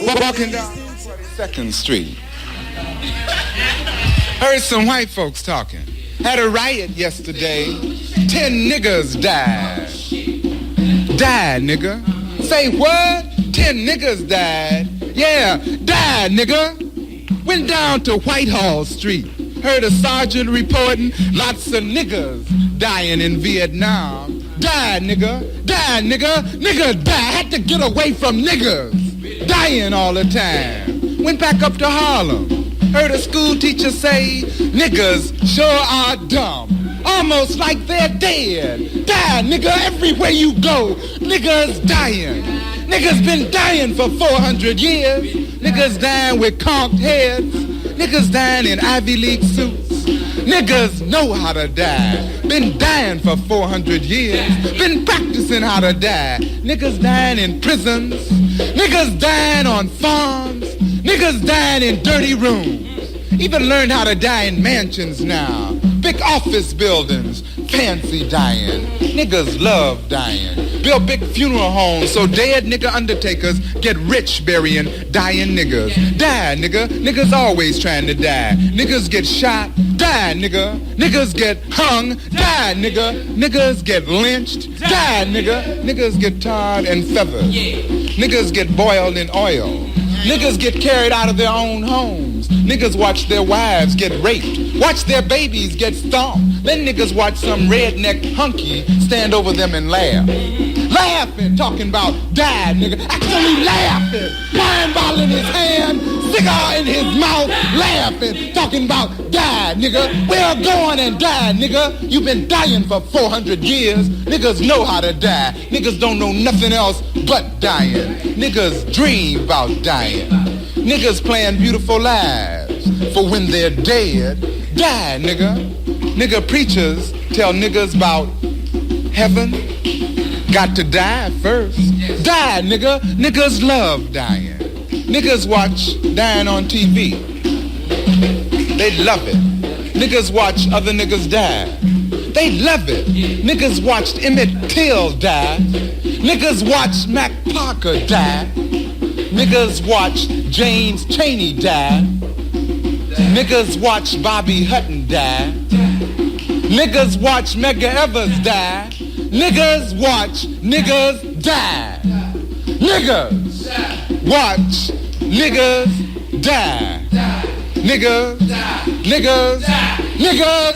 Walking down 2nd Street. Heard some white folks talking. Had a riot yesterday. 10 niggas died. Died, nigga. Say what? 10 niggas died. Yeah, died, nigga. Went down to Whitehall Street. Heard a sergeant reporting lots of niggas dying in Vietnam. Died, nigga. Died, nigga. Nigga died. Had to get away from niggas. Dying all the time. Went back up to Harlem. Heard a school teacher say, niggas sure are dumb. Almost like they're dead. Die, nigga, everywhere you go. Niggas dying. Niggas been dying for 400 years. Niggas dying with conked heads. Niggas dying in Ivy League suits. Niggas know how to die. Been dying for 400 years. Been practicing how to die. Niggas dying in prisons. Niggas dying on farms. Niggas dying in dirty rooms. Even learned how to die in mansions now. Big office buildings. Fancy dying. Niggas love dying. Build big funeral homes so dead nigga undertakers get rich burying dying niggas. Die, nigga. Niggas always trying to die. Niggas get shot. Die, nigga. Niggas get hung. Die, nigga. Niggas get lynched. Die, nigga. Niggas get tarred and feathered. Niggas get boiled in oil. Niggas get carried out of their own homes. Niggas watch their wives get raped. Watch their babies get stomped. Then niggas watch some redneck hunky stand over them and laugh. Laughing, talking about die, nigga. Actually laughing. Wine bottle in his hand, cigar in his mouth, laughing, talking about die, nigga. We're going and die, nigga. You've been dying for 400 years. Niggas know how to die. Niggas don't know nothing else but dying. Niggas dream about dying. Niggas plan beautiful lives for when they're dead. Die, nigga. Nigga preachers tell niggas about heaven. Got to die first. Die, nigga. Niggas love dying. Niggas watch dying on TV. They love it. Niggas watch other niggas die. They love it. Niggas watched Emmett Till die. Niggas watched Mac Parker die. Niggas watch James Chaney die. Niggas watch Bobby Hutton die. Niggas watch Medgar Evers die. Niggas watch niggas die. Niggas watch niggas die. Niggas, niggas, niggas,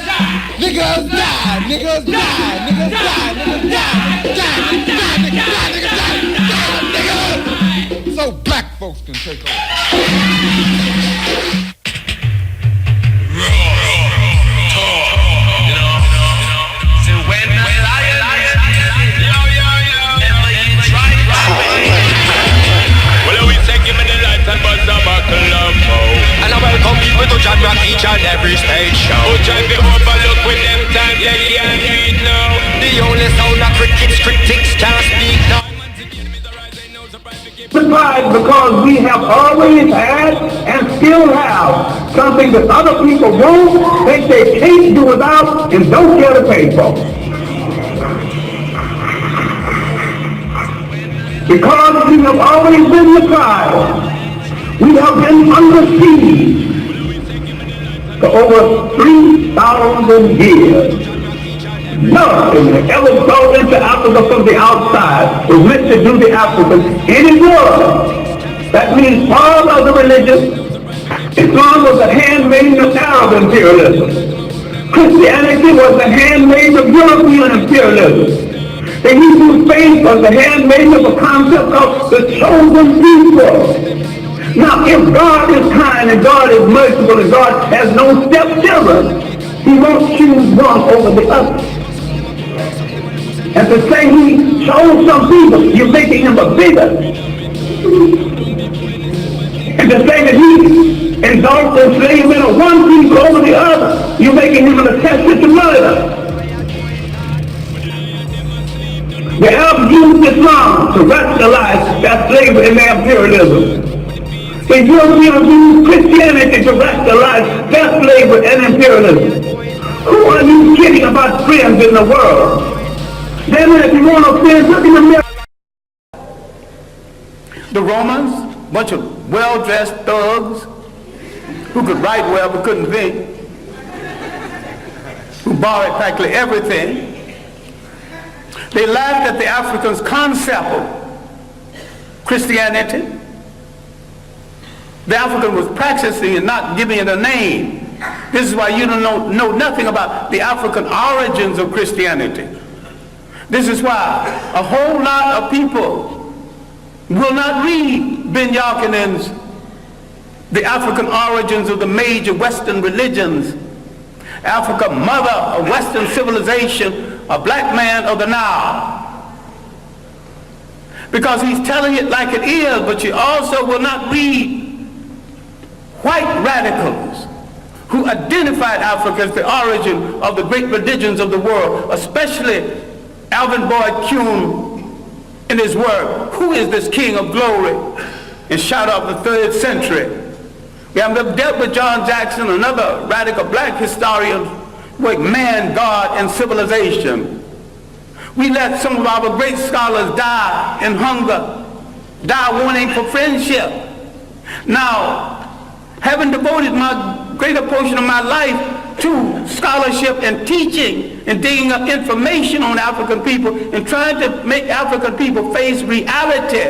niggas die. Niggas die. Niggas die. Niggas die. Niggas die. So black folks can take over. And I welcome people to John Rock each and every stage show. Who try to overlook with them time they can't read now. The only sound of critics can't speak now. Surprised because we have always had and still have something that other people won't, think they can't do without, and don't care to pay for. Because we have always been surprised. We have been under siege for over 3,000 years. Nothing has ever gone into Africa from the outside was meant to do the Africans any good. That means part of the religion, Islam was the handmaiden of Arab imperialism. Christianity was the handmaiden of European imperialism. The Hebrew faith was the handmaiden of a concept of the chosen people. Now, if God is kind and God is merciful and God has no stepchildren, he won't choose one over the other. And to say he chose some people, you're making him a bigot. And to say that he exalts enslavement of one people over the other, you're making him an attested to murder. The Arabs used Islam to rationalize their slavery and their imperialism. The Europeans use Christianity to rationalize their slavery and imperialism. Who are you kidding about friends in the world? Then if you want to friends, look in the mirror. The Romans bunch of well-dressed thugs who could write well but couldn't think, who borrowed practically everything. They laughed at the Africans' concept of Christianity. The African was practicing and not giving it a name. This is why you don't know nothing about the African origins of Christianity. This is why a whole lot of people will not read Ben Yakinen's The African Origins of the Major Western Religions, Africa, Mother of Western Civilization, a Black Man of the Nile. Because he's telling it like it is, but you also will not read white radicals who identified Africa as the origin of the great religions of the world, especially Alvin Boyd Kuhn in his work, Who is This King of Glory? In Shadow of the 3rd Century. We have dealt with John Jackson, another radical black historian, with man, God, and civilization. We let some of our great scholars die in hunger, die wanting for friendship. Now, having devoted my greater portion of my life to scholarship and teaching and digging up information on African people and trying to make African people face reality,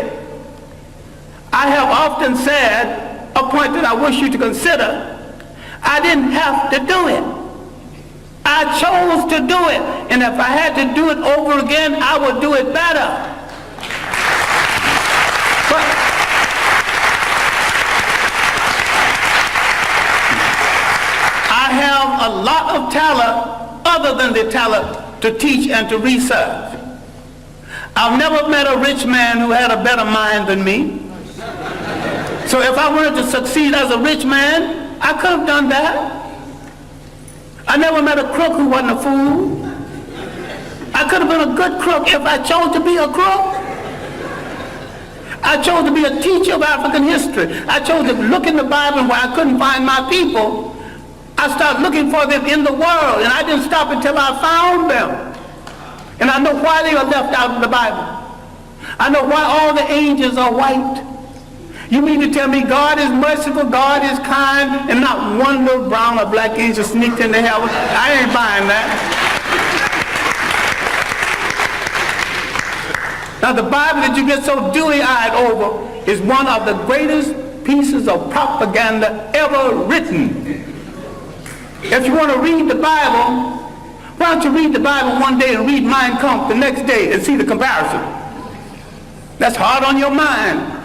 I have often said, a point that I wish you to consider, I didn't have to do it. I chose to do it. And if I had to do it over again, I would do it better. But I have a lot of talent other than the talent to teach and to research. I've never met a rich man who had a better mind than me. So if I wanted to succeed as a rich man, I could have done that. I never met a crook who wasn't a fool. I could have been a good crook if I chose to be a crook. I chose to be a teacher of African history. I chose to look in the Bible where I couldn't find my people. I started looking for them in the world, and I didn't stop until I found them. And I know why they are left out of the Bible. I know why all the angels are white. You mean to tell me God is merciful, God is kind, and not one little brown or black angel sneaked into heaven? I ain't buying that. Now the Bible that you get so dewy-eyed over is one of the greatest pieces of propaganda ever written. If you want to read the Bible, why don't you read the Bible one day and read Mein Kampf the next day and see the comparison? That's hard on your mind.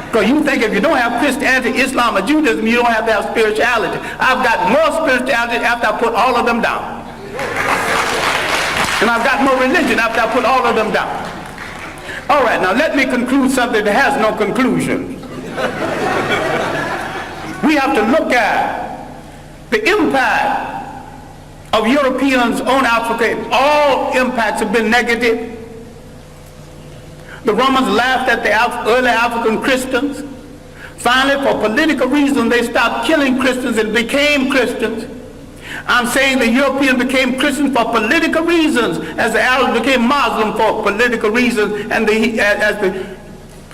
Because you think if you don't have Christianity, Islam, or Judaism, you don't have to have spirituality. I've got more spirituality after I put all of them down. And I've got more religion after I put all of them down. All right, now let me conclude something that has no conclusion. We have to look at the impact of Europeans on Africa. All impacts have been negative. The Romans laughed at the early African Christians. Finally, for political reasons, they stopped killing Christians and became Christians. I'm saying the Europeans became Christians for political reasons, as the Arabs became Muslim for political reasons, and as the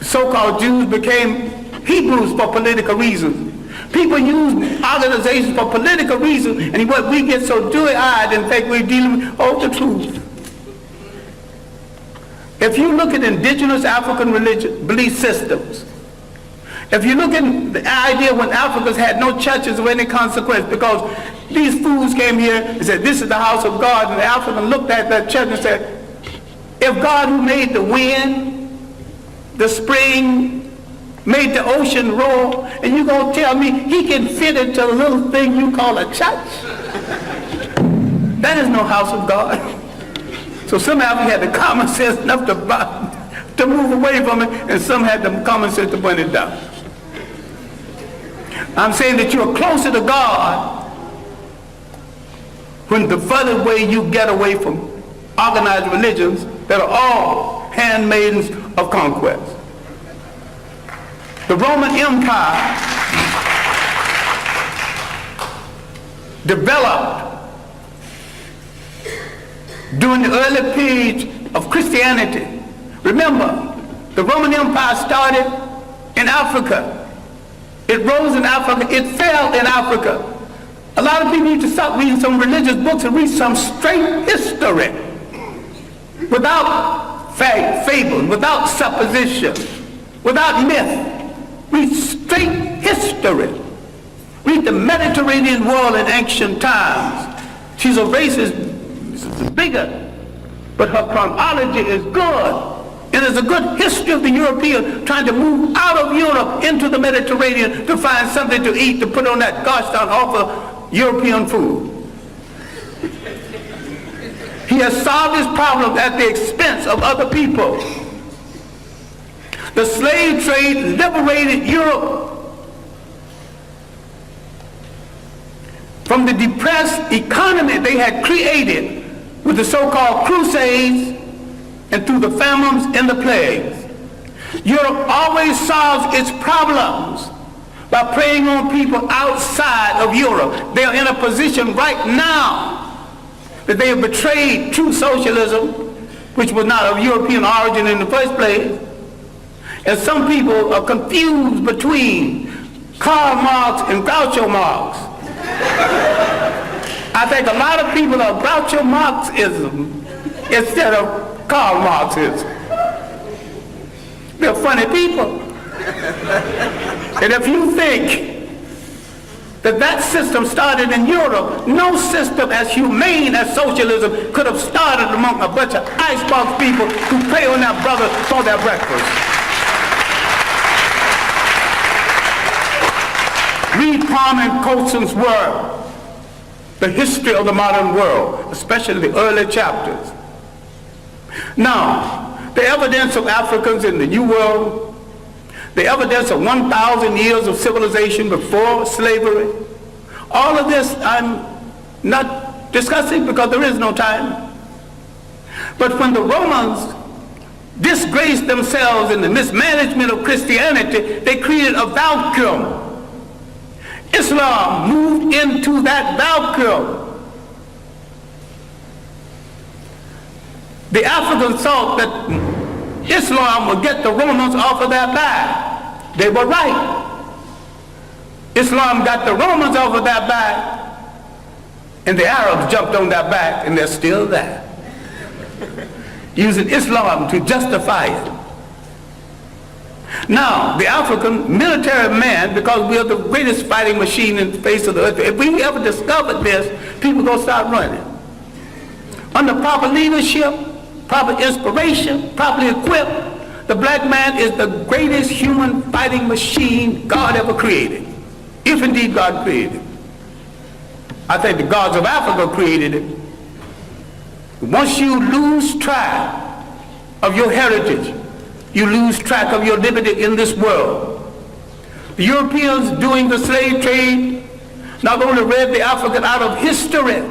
so-called Jews became Hebrews for political reasons. People use organizations for political reasons, and what we get so dewy-eyed, in fact, we're dealing with all the truth. If you look at indigenous African religion, belief systems, if you look at the idea when Africans had no churches of any consequence because these fools came here and said, this is the house of God, and the African looked at that church and said, if God who made the wind, the spring, made the ocean roar, and you're going to tell me he can fit into a little thing you call a church? That is no house of God. So some of them had the common sense enough to move away from it, and some had the common sense to burn it down. I'm saying that you're closer to God when the further away you get away from organized religions that are all handmaidens of conquest. The Roman Empire developed during the early period of Christianity. Remember, the Roman Empire started in Africa. It rose in Africa. It fell in Africa. A lot of people need to stop reading some religious books and read some straight history. Without fable, without supposition, without myth. Read straight history. Read the Mediterranean world in ancient times. She's a racist bigot, but her chronology is good. It is a good history of the European trying to move out of Europe into the Mediterranean to find something to eat, to put on that gosh darn awful European food. He has solved his problem at the expense of other people. The slave trade liberated Europe from the depressed economy they had created with the so-called crusades and through the famines and the plagues. Europe always solves its problems by preying on people outside of Europe. They are in a position right now that they have betrayed true socialism, which was not of European origin in the first place. And some people are confused between Karl Marx and Groucho Marx. I think a lot of people are Groucho Marxism instead of Karl Marxism. They're funny people. And if you think that system started in Europe, no system as humane as socialism could have started among a bunch of icebox people who prey on their brothers for their breakfast. Read Kwame Colson's work, The History of the Modern World, especially the early chapters. Now, the evidence of Africans in the New World, the evidence of 1,000 years of civilization before slavery, all of this I'm not discussing because there is no time. But when the Romans disgraced themselves in the mismanagement of Christianity, they created a vacuum. Islam moved into that vacuum. The Africans thought that Islam would get the Romans off of their back. They were right. Islam got the Romans off of their back, and the Arabs jumped on their back, and they're still there. Using Islam to justify it. Now, the African military man, because we are the greatest fighting machine in the face of the earth, if we ever discovered this, people are going to start running. Under proper leadership, proper inspiration, properly equipped, the black man is the greatest human fighting machine God ever created. If indeed God created it. I think the gods of Africa created it. Once you lose track of your heritage, you lose track of your liberty in this world. The Europeans doing the slave trade not only read the African out of history,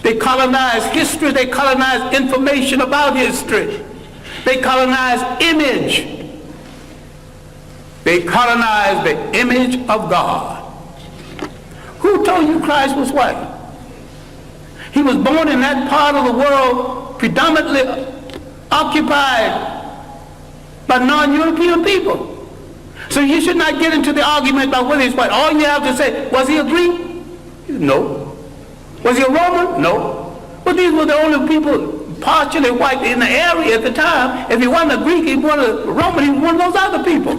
they colonized history, they colonized information about history. They colonized image. They colonized the image of God. Who told you Christ was white? He was born in that part of the world predominantly occupied by non-European people. So you should not get into the argument about whether he's white. All you have to say, was he a Greek? No. Was he a Roman? No. But these were the only people partially white in the area at the time. If he wasn't a Greek, he wasn't a Roman, he was one of those other people.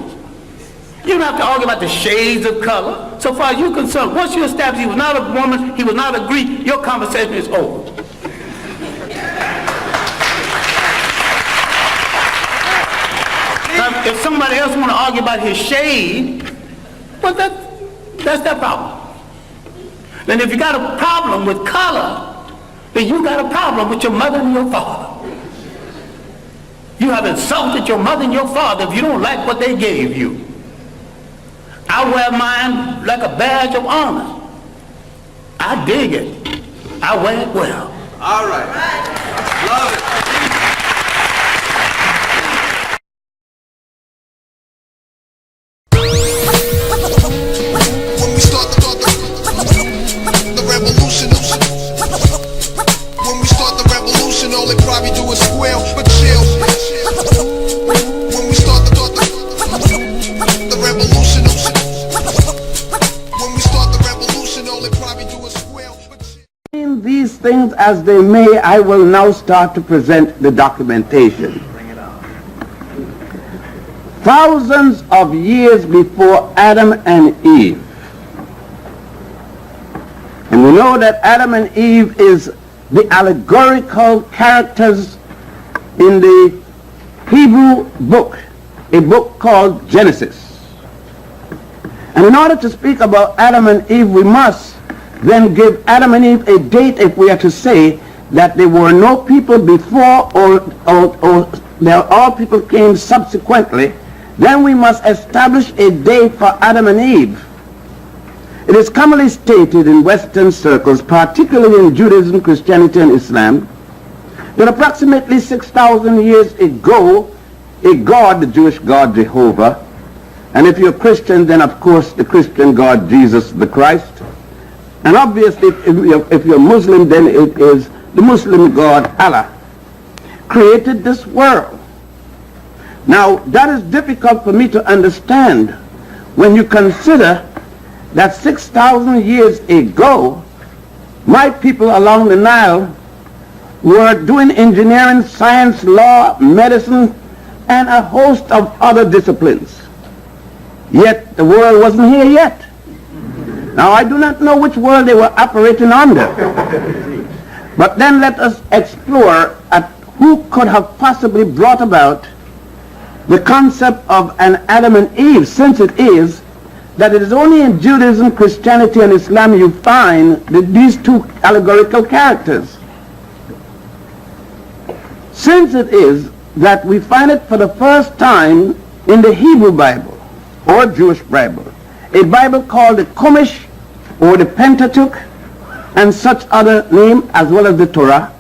You don't have to argue about the shades of color. So far as you're concerned, once you establish he was not a Roman, he was not a Greek, your conversation is over. Now, if somebody else want to argue about his shade, well, that's their problem. And if you got a problem with color, then you got a problem with your mother and your father. You have insulted your mother and your father if you don't like what they gave you. I wear mine like a badge of honor. I dig it. I wear it well. All right. Love it. When we start the revolution, all they probably do is squeal, but chill. When we start the revolution, things as they may, I will now start to present the documentation. Thousands of years before Adam and Eve, and we know that Adam and Eve is the allegorical characters in the Hebrew book, a book called Genesis. And in order to speak about Adam and Eve, we must then give Adam and Eve a date if we are to say that there were no people before or all people came subsequently. Then we must establish a date for Adam and Eve. It is commonly stated in Western circles, particularly in Judaism, Christianity, and Islam, that approximately 6,000 years ago, a god, the Jewish god Jehovah, and if you're Christian, then of course the Christian God Jesus the Christ, and obviously if you're Muslim, then it is the Muslim God Allah, created this world. Now that is difficult for me to understand when you consider that 6,000 years ago, my people along the Nile were doing engineering, science, law, medicine, and a host of other disciplines. Yet the world wasn't here yet. Now I do not know which world they were operating under. But then let us explore at who could have possibly brought about the concept of an Adam and Eve, since it is that it is only in Judaism, Christianity, and Islam you find these two allegorical characters. Since it is that we find it for the first time in the Hebrew Bible, or Jewish Bible, a Bible called the Chumash, or the Pentateuch, and such other name, as well as the Torah,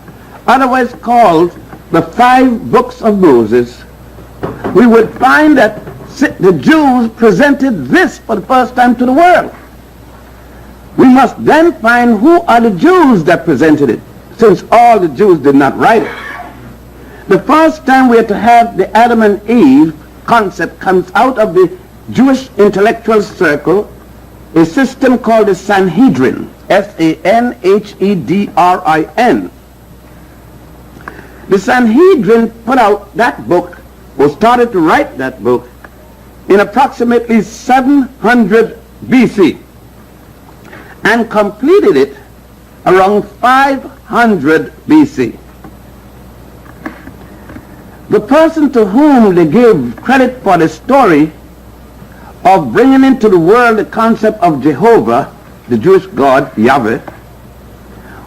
otherwise called the 5 books of Moses, we would find that the Jews presented this for the first time to the world. We must then find who are the Jews that presented it, since all the Jews did not write it. The first time we are to have the Adam and Eve concept comes out of the Jewish intellectual circle, a system called the Sanhedrin, S-A-N-H-E-D-R-I-N. The Sanhedrin put out that book, or started to write that book, in approximately 700 BC, and completed it around 500 BC. The person to whom they gave credit for the story of bringing into the world the concept of Jehovah, the Jewish God, Yahweh,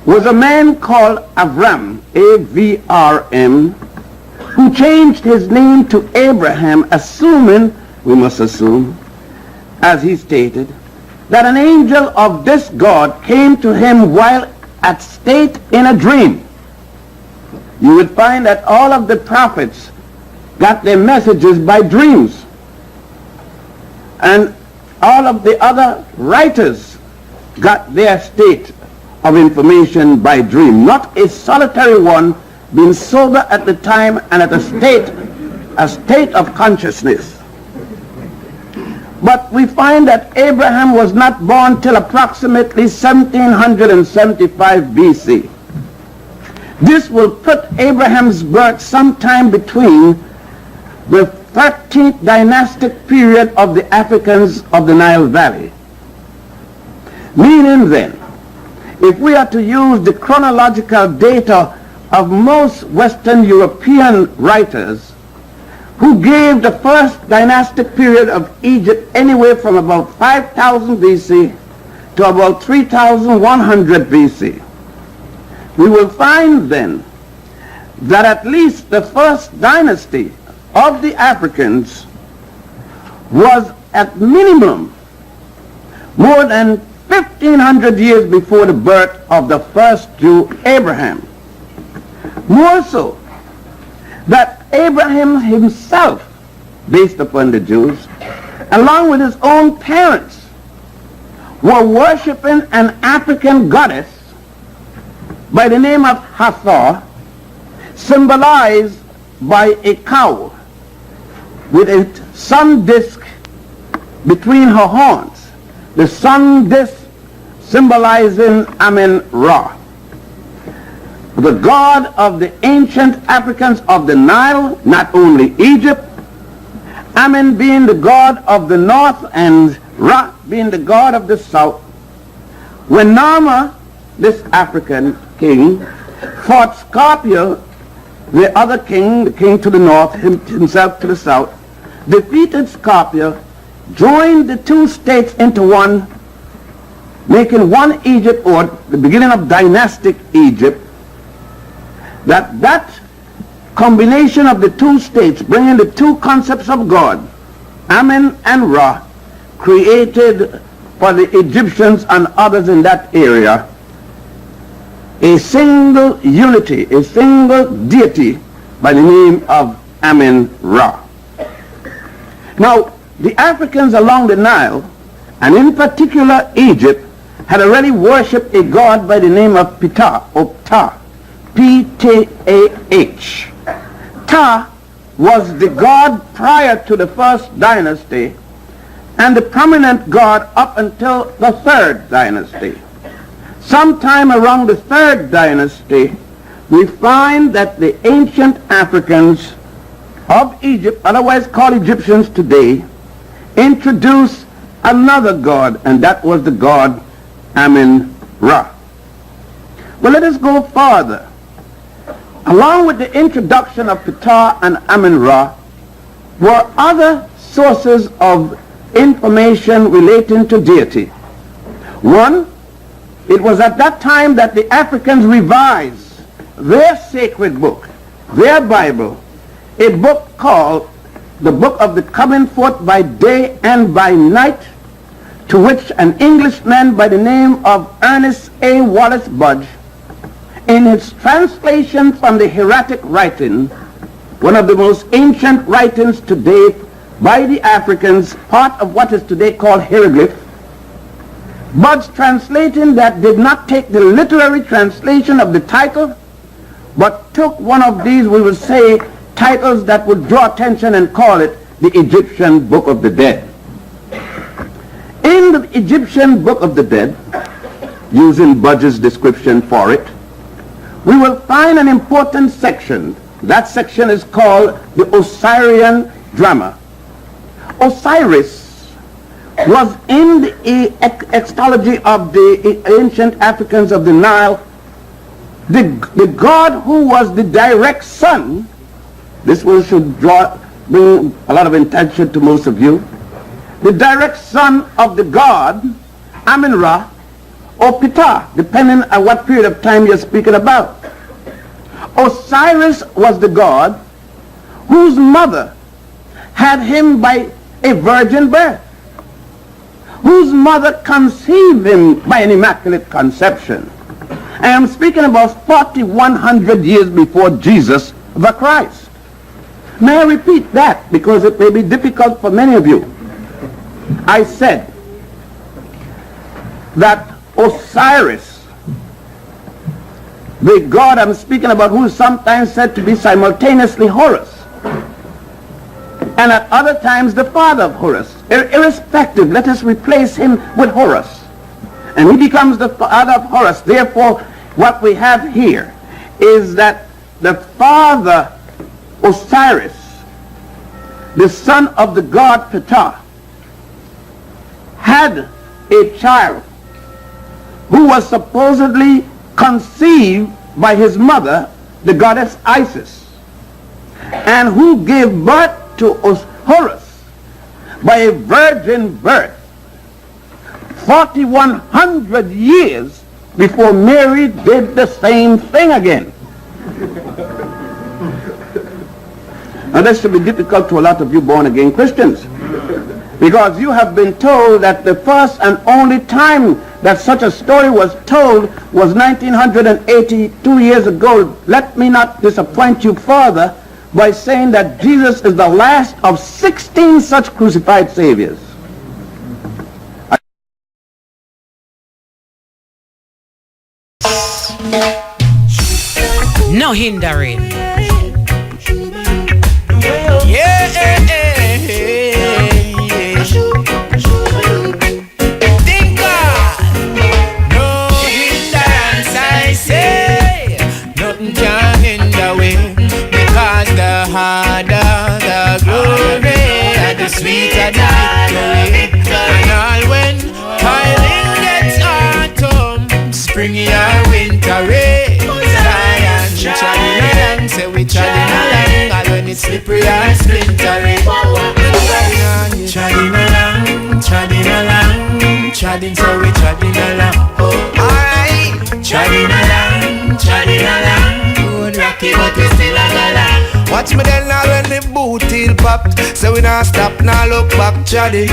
was a man called Avram, A-V-R-M, who changed his name to Abraham, assuming, we must assume, as he stated, that an angel of this God came to him while at state in a dream. You would find that all of the prophets got their messages by dreams. And all of the other writers got their state of information by dream. Not a solitary one being sober at the time and at a state of consciousness. But we find that Abraham was not born till approximately 1775 BC. This will put Abraham's birth sometime between the 13th dynastic period of the Africans of the Nile Valley. Meaning then, if we are to use the chronological data of most Western European writers, who gave the first dynastic period of Egypt anywhere from about 5000 BC to about 3100 BC, we will find then that at least the first dynasty of the Africans was at minimum more than 1500 years before the birth of the first Jew, Abraham. More so, that Abraham himself, based upon the Jews, along with his own parents, were worshiping an African goddess by the name of Hathor, symbolized by a cow with a sun disk between her horns. The sun disk symbolizing Amen-Ra. the God of the ancient Africans of the Nile, not only Egypt, Amen being the God of the north and Ra being the God of the south. When Nama, this African king, fought Scorpio, the other king, the king to the north, himself to the south, defeated Scorpio, joined the two states into one, making one Egypt, or the beginning of dynastic Egypt. That combination of the two states, bringing the two concepts of God, Amen and Ra, created for the Egyptians and others in that area a single unity, a single deity by the name of Amen Ra. Now, the Africans along the Nile, and in particular Egypt, had already worshipped a god by the name of Ptah, or Ptah, P-T-A-H. Ptah was the god prior to the first dynasty and the prominent god up until the third dynasty. Sometime around the third dynasty, we find that the ancient Africans of Egypt, otherwise called Egyptians today, introduced another god, and that was the god Amen Ra. Well, let us go further. Along with the introduction of Ptah and Amen Ra were other sources of information relating to deity. One, it was at that time that the Africans revised their sacred book, their Bible, a book called the Book of the Coming Forth by Day and by Night, to which an Englishman by the name of Ernest A. Wallace Budge, in his translation from the hieratic writing, one of the most ancient writings today by the Africans, part of what is today called hieroglyph, Budge translating that did not take the literary translation of the title, but took one of these, we would say, titles that would draw attention and call it the Egyptian Book of the Dead. In the Egyptian Book of the Dead, using Budge's description for it, we will find an important section. That section is called the Osirian Drama. Osiris was in the extology of the ancient Africans of the Nile, the god who was the direct son. This one should bring a lot of attention to most of you. The direct son of the god Amen Ra, or Ptah, depending on what period of time you're speaking about. Osiris was the god whose mother had him by a virgin birth, whose mother conceived him by an immaculate conception. I am speaking about 4,100 years before Jesus the Christ. May I repeat that because it may be difficult for many of you. I said that Osiris, the god I'm speaking about, who is sometimes said to be simultaneously Horus, and at other times the father of Horus. Irrespective, let us replace him with Horus, and he becomes the father of Horus. Therefore, what we have here is that the father Osiris, the son of the god Ptah, had a child who was supposedly conceived by his mother, the goddess Isis, and who gave birth to Horus by a virgin birth 4,100 years before Mary did the same thing again. Now that should be difficult to a lot of you born-again Christians, because you have been told that the first and only time that such a story was told was 1982 years ago. Let me not disappoint you further by saying that Jesus is the last of 16 such crucified saviors. No hindering. Chadding, so we chadding along. Alright, chadding along. Good rocky, but we still a gala. Watch me then now when the boot heel popped. So we not stop, now look back. Chadding,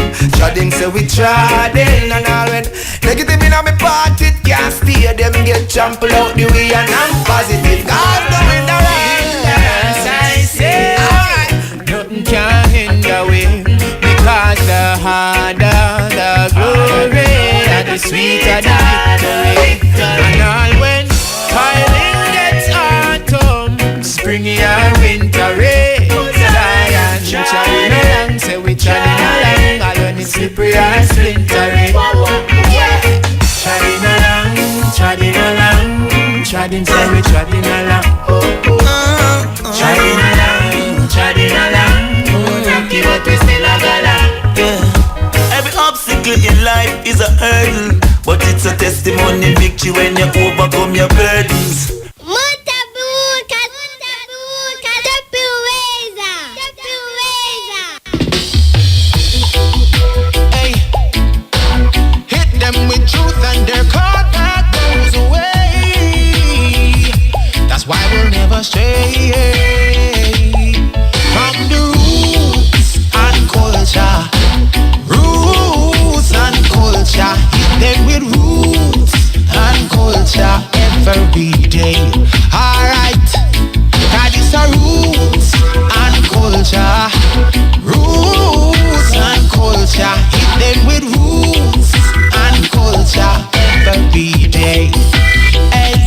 so we chadding. And all when negative in me party, it can't stay. Them get trampled out the way and I'm positive. God doing the right. As I say, nothing can hinder we. Because the harder the glory, and the sweeter the victory. And all when toiling gets autumn, springy and wintry, Zion chadding along, say we chadding along. All when it's slippery and splintery, chadding along, chadding, say we chadding along. Chadding along, rocky but we still a gala. Every obstacle in life is a hurdle, but it's a testimony victory when you overcome your burdens. Hey, hit them with truth and their card back goes away. That's why we'll never stray from the roots and culture. Roots and culture. Hit them with roots and culture every day. Alright, that is a roots and culture. Roots and culture. Hit them with roots and culture every day. Hey.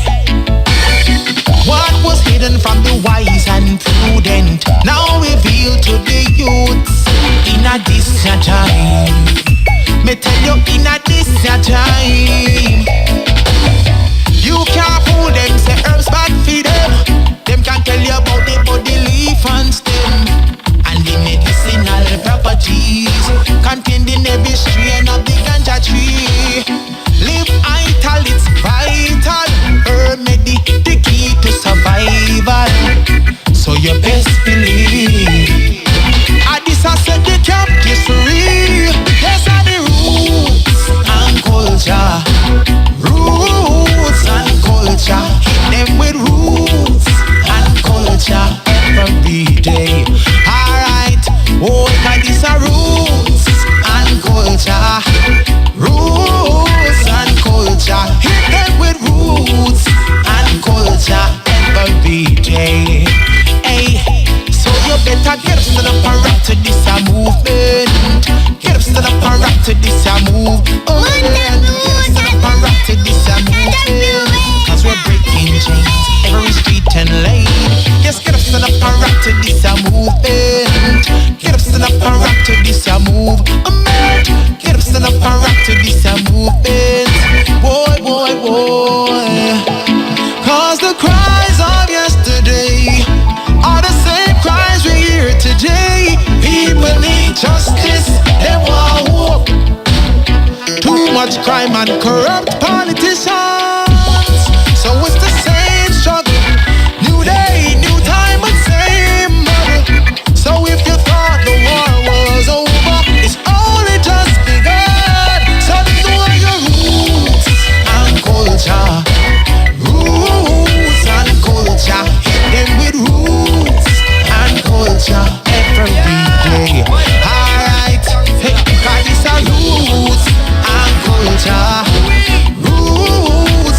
What was hidden from the wise and prudent now revealed to the youths in a distant time. Me tell you in a distant time. You can't fool them, say herbs bad for them. Them can tell you about the body leaf and stem and the medicinal properties contained in every strain of the ganja tree. Live vital, it's vital. Hermedy, the key to survival. So you best believe. I this I said the captives free. Yes, are the roots and culture. Roots and culture. Hit them with roots and culture every day. Alright, oh, that is a roots and culture. Roots and culture. Hit them with roots and culture every day. Hey, so you better get up, stand up and rock to this a movement. Get up, stand up and rock to this a move. Oh, get up, stand up and rock to this a movement. Cause we're breaking chains every street and lane. Yes, get up, stand up and rock to this a movement. Get up, stand up and rock to this a move. Get up, stand up and rock to this a movement. Boy, boy, boy. Cause the cries of yesterday are the same cries we hear today. People need justice, they want hope. Too much crime and corrupt politicians. So it's the same struggle. New day, new time, but same model. So if you thought the war was over, it's only just begun. So know your roots and culture. Roots and culture. Hit them with roots and culture every day. Alright, hey, cause it's a roots and culture. Roots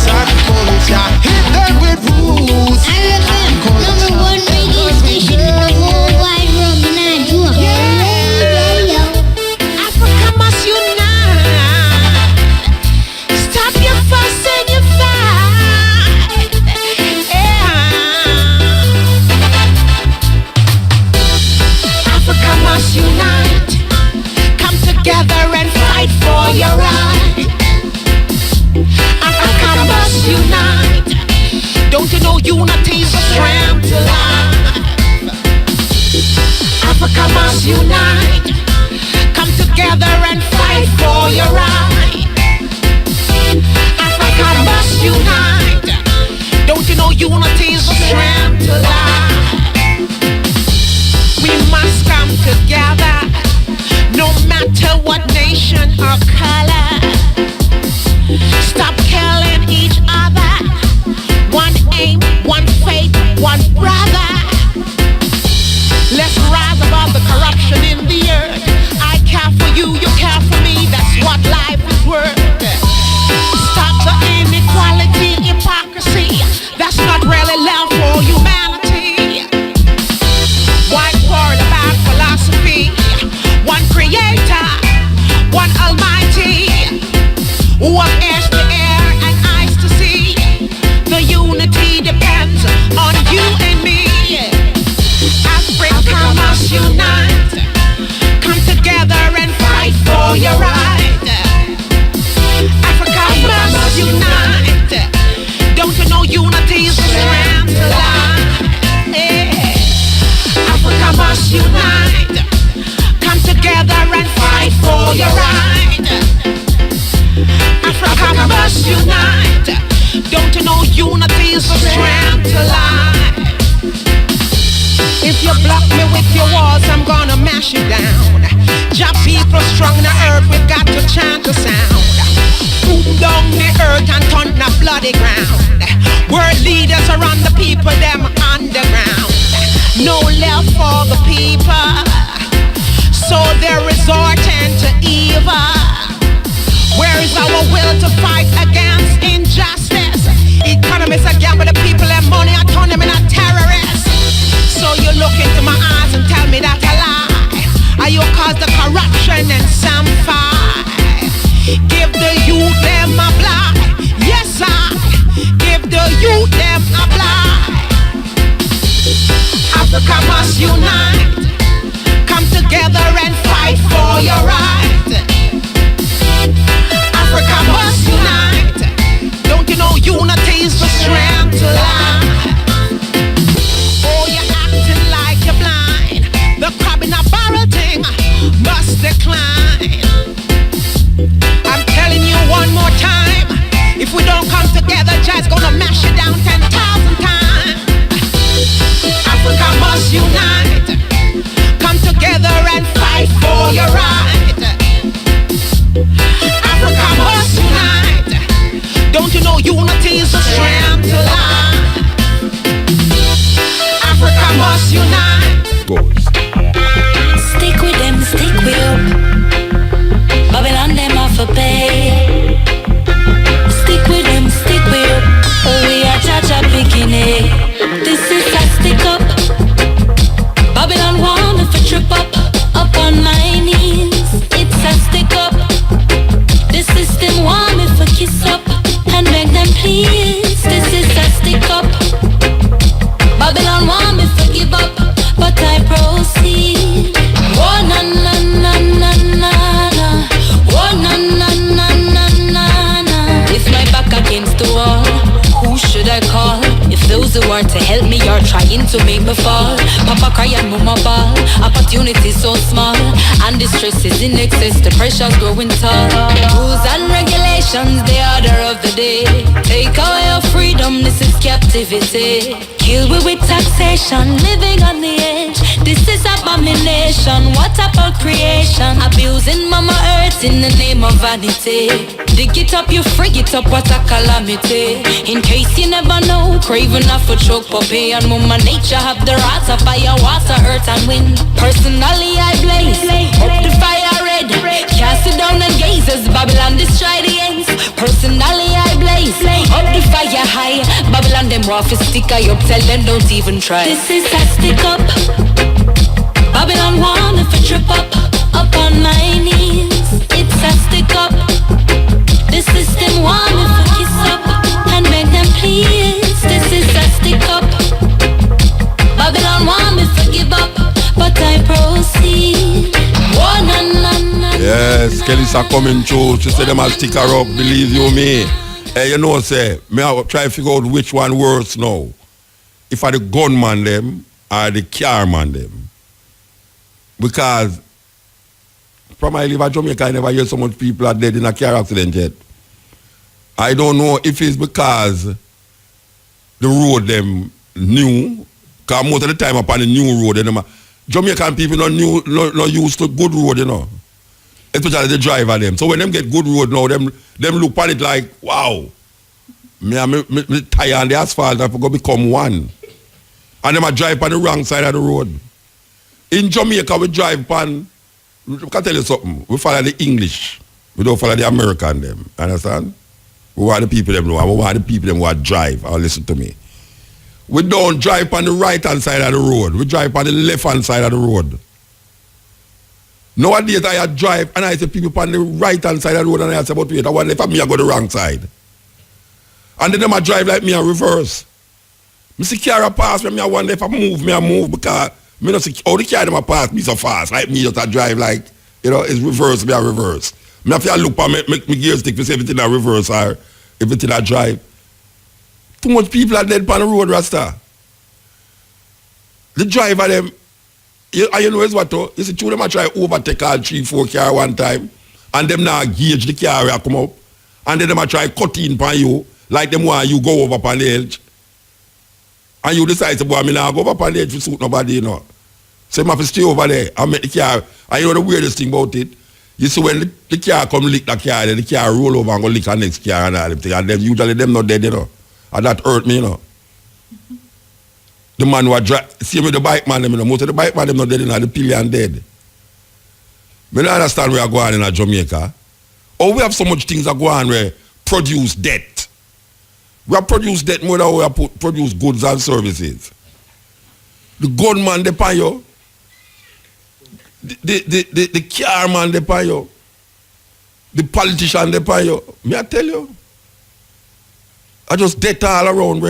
chant a sound. Boom down the earth and turn the bloody ground. World leaders are on the people, them underground. No love for the people, so they're resorting to evil. Where is our will to fight against injustice? Economists are gamble the people and money, I turn them into terrorists. So you look into my eyes and tell me that I lie. Are you cause the corruption and some fight? Give the youth them a blind. Yes, I give the youth them a blind. Africa must unite. Come together and fight for your right. Africa must unite. Don't you know unity is the strength to life? Oh, you're acting like you're blind. The crab in a barrel thing must decline. I'm telling you one more time. If we don't come together, Jah's gonna mash it down 10,000 times. Africa must unite. Come together and fight for your right. Africa must unite. Don't you know unity is the strength to life? Africa must unite. Stick with them, stick with up. Babylon them off a pay. Stick with them, stick with up. Oh, we are Jaja picking it. This is a stick up. Babylon want me for trip up on my knees. It's a stick up. The system want me for kiss up and beg them please. This is a stick up. Babylon want me for give up, but I proceed. Oh na na na na na na. Oh na na na na na na. With my back against the wall, who should I call? If those who are to help me are trying to make me fall. Papa cry and mama ball. Opportunity so small, and the stress is in excess. The pressure's growing tall. Rules and regulations, the order of the day. Take away your freedom, this is captivity. Kill we with taxation, living on the edge. This is abomination. What about creation? Abusing mama earth in the name of vanity. Dig it up, you frig it up, what a calamity. In case you never know, craving off a choke puppy. And mama nature have the wrath of fire, water, earth and wind. Personally I blaze, up the fire red. Cast it down and gaze as Babylon destroy the ends. Personally I blaze, up the fire high. Babylon them waffle stick I up, tell them don't even try. This is a stick up. Babylon want me for trip up on my knees. It's a stick up. The system want me for kiss up and beg them please. This is a stick up. Babylon want me for give up, but I proceed. Oh na na na. Yes, Kelly's are coming through. She said them will stick her up, believe you me. Hey, you know, say, me I try to figure out which one worse now. If I the gunman them or the car man them. Because from I live in Jamaica, I never hear so much people are dead in a car accident yet. I don't know if it's because the road them new, because most of the time upon the new road, them, Jamaican people not used to good road, you know. Especially the driver them. So when them get good road now, them look at it like, wow. Me tire on the asphalt, I forgot become one. And them a drive on the wrong side of the road. In Jamaica, we drive on, I can tell you something, we follow the English. We don't follow the American them. Understand? We want the people them know. We want the people them who drive. Or listen to me. We don't drive on the right hand side of the road. We drive on the left hand side of the road. Nowadays I drive and I see people on the right hand side of the road and I say, but wait, I wonder if me I go the wrong side. And then I drive like me and reverse. Me see car pass me, I wonder if I move because me not see how the car them pass me so fast. Like me just I drive like, you know, it's reverse, me I reverse. Me have to look at me gear stick to see everything I reverse or everything I drive. Too much people are dead on the road, Rasta. The driver them, you know is what though? You see two them I try overtake all 3-4 car one time and them now gauge the car where I come up and then them I try cut in upon you like them want you go over upon the edge. And you decide to boy, me now go over upon the edge to suit nobody, you know. So you have to stay over there and make the car. And you know the weirdest thing about it? You see when the car come lick the car, then the car roll over and go lick the next car and all them thing. And them usually them not dead, you know. And that hurt me, you know. The man who drive, see me the bike man, them, you know, most of the bike man them not dead, you know, the pillion dead. I don't understand where I go on in Jamaica. Oh, we have so much things that go on where produce debt. We have produced debt more than we have produced goods and services. The gunman they pay you. The car man they pay you. The politician they pay you. May I tell you? I just debt all around.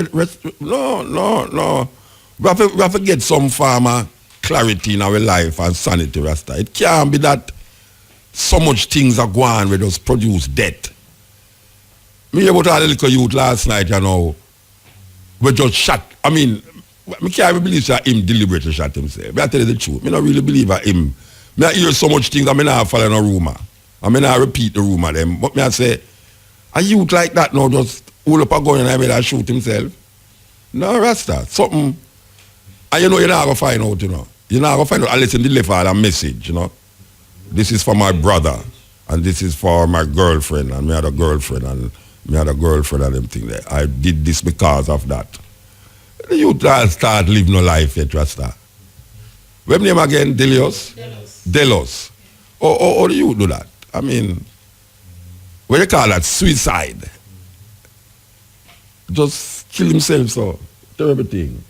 No. We have to get some farmer clarity in our life and sanity, Rasta. It can't be that so much things are going with us produce debt. Me about a little youth last night, you know, we just shot. I mean, I can't even believe that him deliberately shot himself. But I tell you the truth, I don't really believe that him. I hear so much things, I not follow no rumor. I not repeat the rumor them. But I say, a youth like that now just hold up a gun and I made shoot himself. No, Rasta, something. And you know you're not going to find out, you know. You're not going to find out unless you deliver a message, you know. This is for my brother, and this is for my girlfriend, and me had a girlfriend, and them thing there. I did this because of that. The youth start living no life yet, Rasta. What's name again? Delos. Or the youth do that? I mean, what you call that? Suicide. Just kill himself, so. Terrible thing.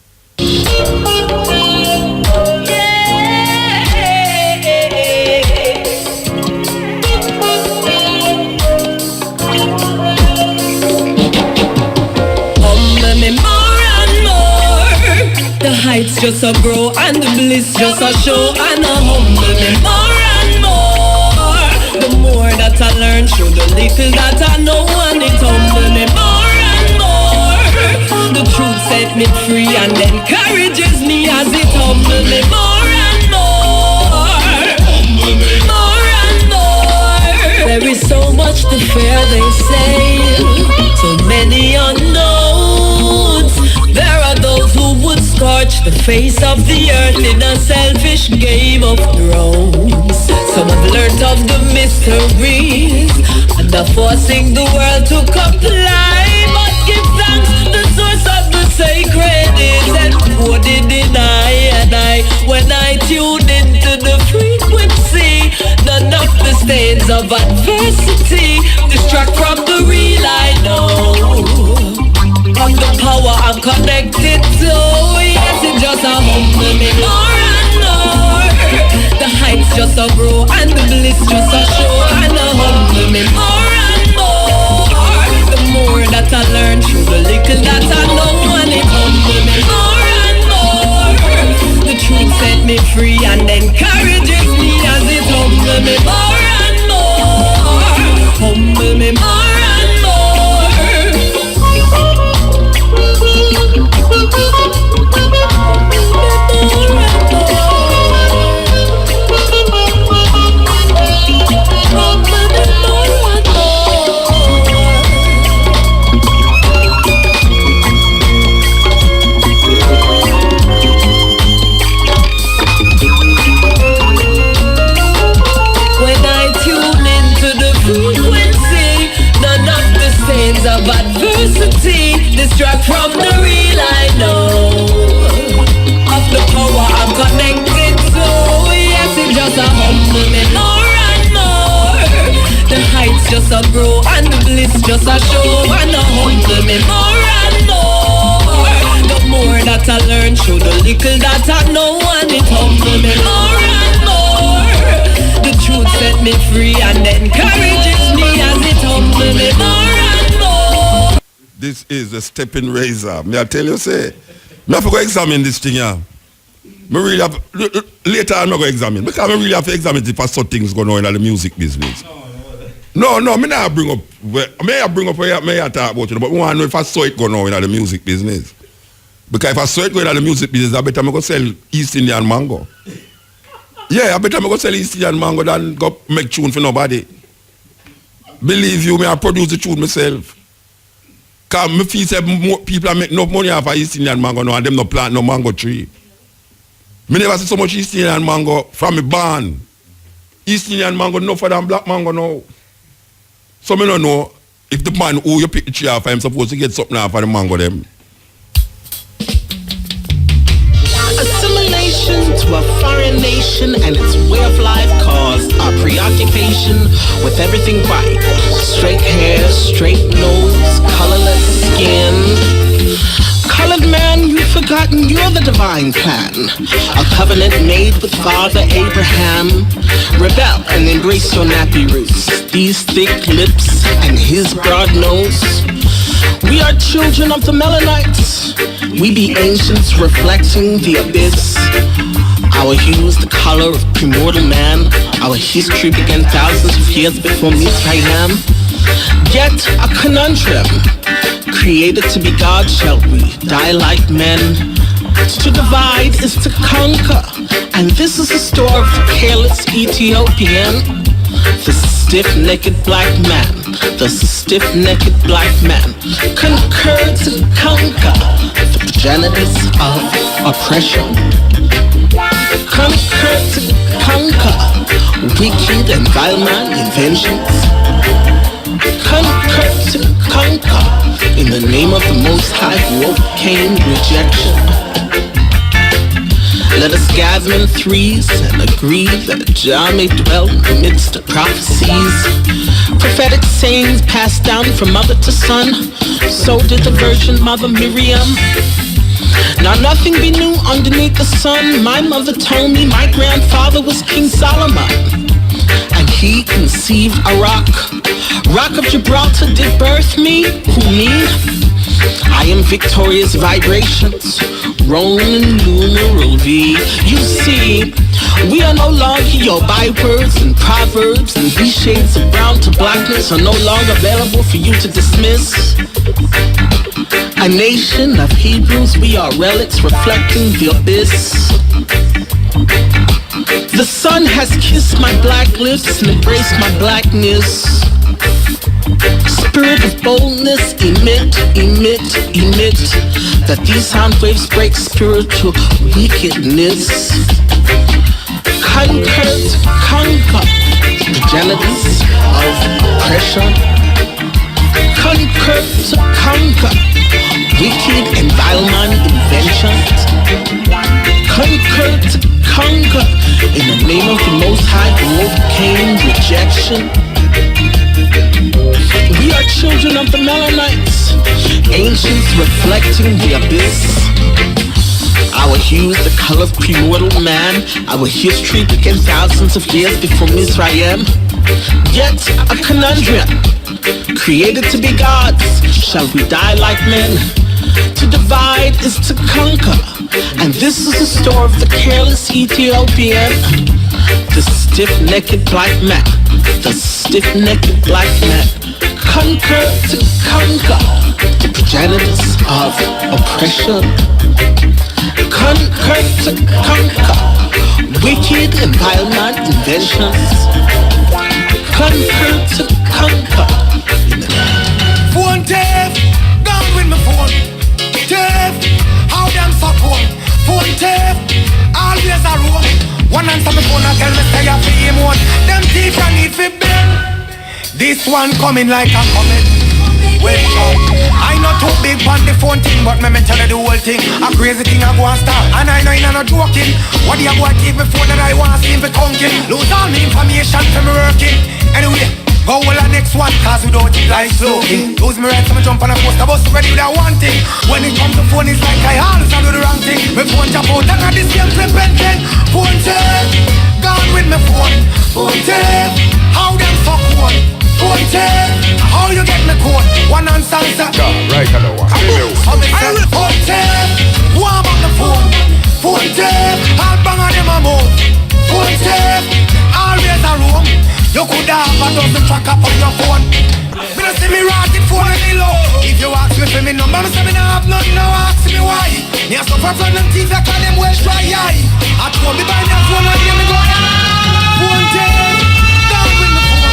The heights just a grow and the bliss just a show, and a humble me more and more. The more that I learn through the little that I know, and it humble me more and more. The truth set me free and encourages me as it humble me more and more. Humble me more and more. There is so much to fear, they say, so many unknowns. There are those who would scorch the face of the earth in a selfish game of thrones. Some have learnt of the mysteries and are forcing the world to comply. But give thanks, the source of the sacred is encoded in I. When I tune into the frequency, none of the stains of adversity distract from the real I know. Of the power I'm connected to, yes, it just a humble me more and more. The heights just a grow and the bliss just a show, and a humble me more and more. The more that I learn through the little that I know, and it humble me more and more. The truth set me free and encourages me as it humble me more and more. Humble me more and more. Of adversity distract from the real I know. Of the power I'm connected to, yes, it just a humble me more and more. The heights just a grow and the bliss just a show, and a humble me more and more. The more that I learn through the little that I know, and it humble me more and more. The truth set me free and encourages me as it humble me more. This is the stepping razor. May I tell you, say, I have to go examine this thing here. Me really have, later I'm not going to examine, because I really have to examine it for some things going on in the music business. No, me not bring up, may I bring up where I talk about it, but I want to know if I saw it going on in the music business. Because if I saw it going on in the music business, I better go sell East Indian mango. Yeah, I better go sell East Indian mango than go make tune for nobody. Believe you me, I produce the tune myself. Because I feel say more people make enough money off of East Indian mango now, and them no plant no mango tree. Me never see so much East Indian mango from me born. East Indian mango no for than black mango now. So me don't know if the man who you pick the tree off, I'm supposed to get something off of the mango them. Assimilation to a foreign nation and its way of life caused a preoccupation with everything white. Straight hair, straight nose, colorless skin. Colored man, you've forgotten you're the divine plan. A covenant made with Father Abraham. Rebel and embrace your nappy roots. These thick lips and his broad nose. We are children of the Melanites. We be ancients reflecting the abyss. Our hues the color of primordial man. Our history began thousands of years before Mizraim. Yet a conundrum. Created to be God, shall we die like men? To divide is to conquer. And this is the story of the careless Ethiopian. The stiff-necked black man. The stiff-necked black man. Concur to conquer the progenitors of oppression. Concur to conquer wicked and vile man inventions. Concur to conquer in the name of the Most High who overcame rejection. Let us gather in threes and agree that Jah may dwell in the midst of prophecies. Prophetic sayings passed down from mother to son. So did the Virgin Mother Miriam. Now nothing be new underneath the sun. My mother told me my grandfather was King Solomon. And he conceived a rock. Rock of Gibraltar did birth me. Who me? I am Victoria's vibrations. Roman numeral V. You see, we are no longer your bywords and proverbs, and these shades of brown to blackness are no longer available for you to dismiss. A nation of Hebrews, we are relics reflecting the abyss. The sun has kissed my black lips and embraced my blackness. Spirit of boldness, emit, emit, emit. That these sound waves break spiritual wickedness. Concur to conquer the progenitors of oppression. Concur to conquer wicked and vile man inventions. Concur to conquer in the name of the Most High who overcame rejection. We are children of the Melanites, ancients reflecting the abyss. Our hues the color of primordial man. Our history began thousands of years before Mizraim. Yet a conundrum, created to be gods, shall we die like men? To divide is to conquer, and this is the story of the careless Ethiopian. The stiff-necked black man, the stiff-necked black man. Concur to conquer the progenitors of oppression. Concur to conquer wicked and vile man inventions. Concur to conquer. Phone tape, gone with my phone. Tape, how them so cool. Phone tape, always a room. One answer my phone and tell me say I pay him one. Them thief I need for bill. This one coming like a comet. Wait up, I not too big on the phone thing, but me tell you the whole thing. A crazy thing I go and start, and I know you're not joking. What do you go and take me phone that I want to see for conking? Lose all the information from me working. Anyway, go all the next one, cause without it like smoking. Lose me right, so me jump on a poster bus ready with that one thing. When it comes to phone, it's like I always do the wrong thing. My phone jump out, I got the same flipping thing. Phone tape, gone with my phone. Phone tape, how them fuck one. Phone tape, how you get me code? One answer. Yeah, right, I know. Phone tape, warm on the phone. Phone tape, I'll bang on them a move. Phone tape, always a room. You could have a dozen track up on your phone. Me don't see me rocking phone any low. If you ask me for me number, me say me nah have nothing, now ask me why. Me a suffer from them teeth, I call them well dry eye. I told me buy me a phone and hear me go. Phone tape, down with me phone.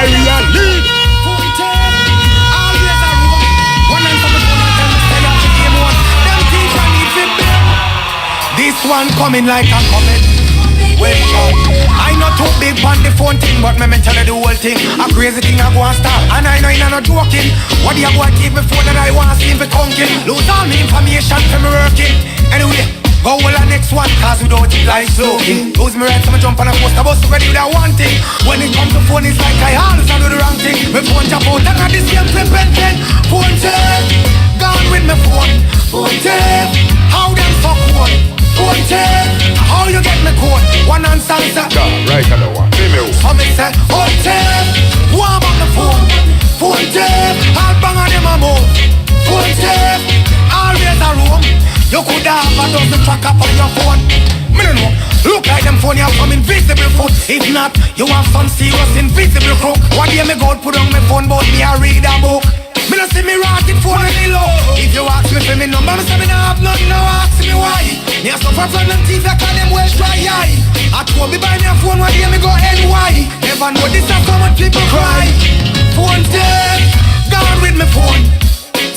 I lead. Phone tape, always a room. One answer me phone and tell me say you have to game one. Them teeth I need to bill. This one coming like a comet. well shot. I not too big on the phone thing, but me tell you the whole thing. A crazy thing I go and start, and I know you're not joking. What do you go and keep me phone that I want to see me conking? Lose all me information for me working. Anyway, go all the next one, cause without it like smoking. Lose me right, so me jump on a poster bus ready with that one thing. When it comes to phone, it's like I always do the wrong thing. My phone jump out, and at the same STEPPN. Phone tape, gone with my phone. Phone tape, how them fuck one. Phone tape, how you get me code? One answer, right, another one. so me say, phone tape, warm up the phone. Phone tape, I'll bang on them a move. Phone tape, always a room. You could have a dozen track up on your phone. Me don't know, look like them phone you have some invisible foot. If not, you have some serious invisible crook. What day me go put on my phone but me a read a book. Me don't see me rocking phone any low. If you ask me for me number, me say me not have nothing, now ask me why. Me a suffer from them teeth, I call them well dry eye. I told me buy me a phone, one day me go NY. Never know this is how much people cry. Phone tape, gone with me phone.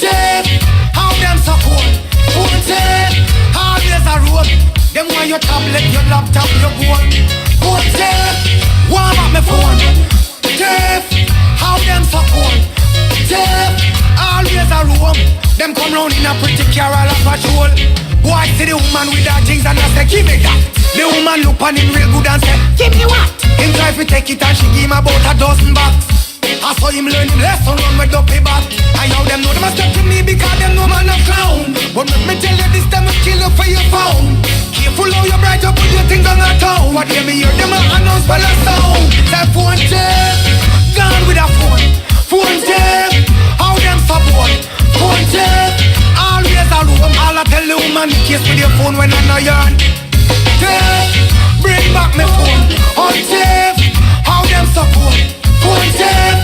Tape, how them so cold. Phone tape, always a road. Them want your tablet, your laptop, your phone. Phone tape, warm up my phone. Tape, how them so cold. Tape, always a room. Them come round in a pretty car all a patrol. Boy see the woman with her things and I say give me that. The woman look on him real good and say give me what? Him try to take it and she give him about a dozen bucks. I saw him learn him lesson run with the payback. I know them know them a step to me because them know man a clown. But let me tell you this time I kill you for your phone. Careful how you bright up with your things on the town. What hear me hear them a announce for the sound. Say phone tape, gone with a phone. Phone tape, how them support. Phone tape, always a room. All I tell the woman kiss with your phone when I know yarn. Tape, bring back my phone. On tape, how them support. Phone tape,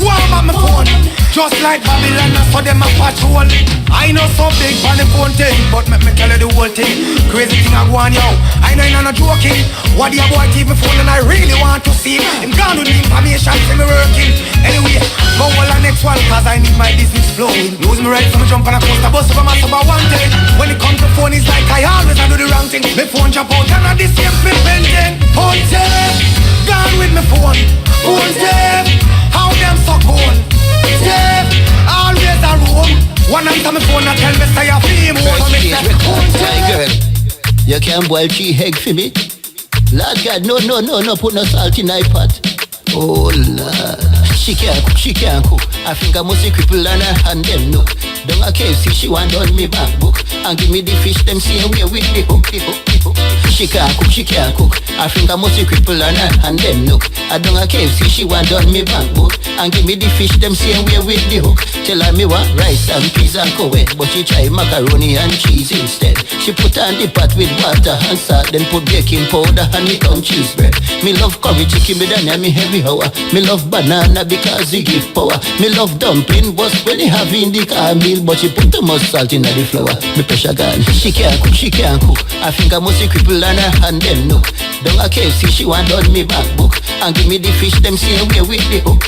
warm up my phone. Just like Babylon, I saw them a patrol. I know so big on the phone thing, but let me tell you the whole thing. Crazy thing I go on, yo. I know you're not joking. What the boy keep me phone and I really want to see him gone with the information, see me working. Anyway, go all the next one, cause I need my business flowing. Lose me right, so me jump on a coaster bus over my summer one day. When it comes to phone, it's like I always do the wrong thing. My phone jump out and I the same STEPPN thing. Phone tape, gone with my phone. Phone tape, how them so cold. Tape, always a room. One answer my phone and tell me say I feel more. My girl, you can't boil 3 eggs for me. Lord God, no, put no salt in my pot. Oh Lord, she can't cook. I think I must cripple on her hand them look. Don't a KFC, she want on me back book. And give me the fish, them see away with the hook. She can't cook. I think I must cripple on her hand them look. I don't a KFC, she want on me back book. And give me the fish, them see away with the hook. Tell her me want rice and peas and coed, but she try macaroni and cheese instead. She put on the pot with water and salt, then put baking powder and it on cheese bread. Me love curry chicken, me done me heavy hour. Me love banana because it give power. Me love dumpling, but when you have in the car meal, but she put too much salt in the flour. Me pressure gone. She can't cook. I think I must cripple on her hand them look. Don't a KFC, she want on me back book. And give me the fish, them see away with the hook.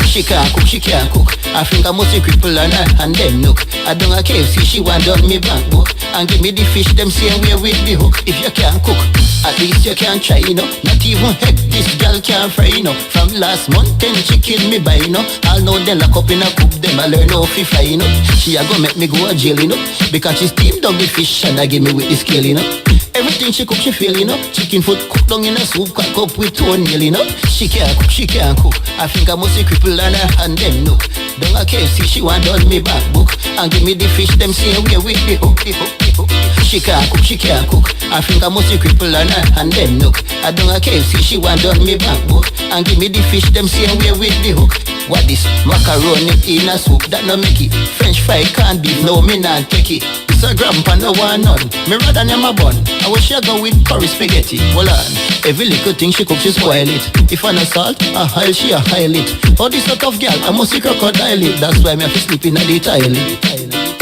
She can't cook. I think I must cripple on her hand them look. I don't a KFC, she want on me back book. And give me the fish, them see away with the hook. If you can't cook, at least you can try, you know. Not even heck, this girl can't fry, you know. From last month, 10 she kill me by, you know. I'll know they lock up in a cook, them I learn how to fry, you know. She a go make me go to jail, you know. Because she steamed up the fish and I give me with the scale, you know. Everything she cook, she feel, you know. Chicken foot cooked down in a soup, crack up with toenail, you know. She can't cook. I think I must cripple on her hand them look. Don't a KFC, she want on me back book. And give me the fish, them see away with the hook. She can't cook. I think I must cripple on her and then look. I don't a KFC, she want on me back book. And give me the fish, them see away with the hook. What this? Macaroni in a soup, that no make it. French fry can't beef, no me not take it. It's a grandpa, no one none. Me rather than my bun. I wish she go with curry spaghetti. Hold on, every little thing she cook, she spoil it. If I no salt, I hile, she a hile it. Oh, this sort of girl, I must see crocodile it. That's why me have to sleep in a the toilet.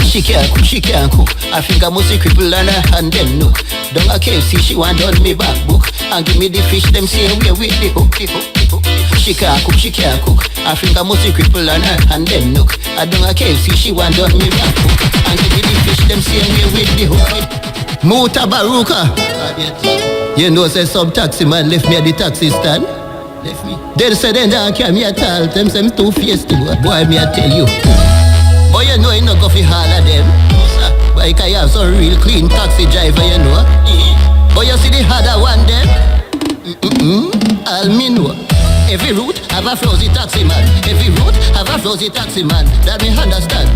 She can't cook. I think I must cripple on her and then look. Don't a KFC, she want on me back book. And give me the fish, them see away with the hook. She can't cook. I think I must cripple on her and then look. I don't a KFC, she want on me back book. And give me the fish, them see away with the hook. Muta Baruka. You know, say some taxi man left me at the taxi stand. Left me. They say they don't carry me at all. Them say I'm too feisty, boy, me I tell you. But you know, you no go fi all of them. No, sir. But I can have some real clean taxi driver, you know. But you see the other one them? All me know. Every route have a flousy taxi man. Every route have a flousy taxi man. That me understand.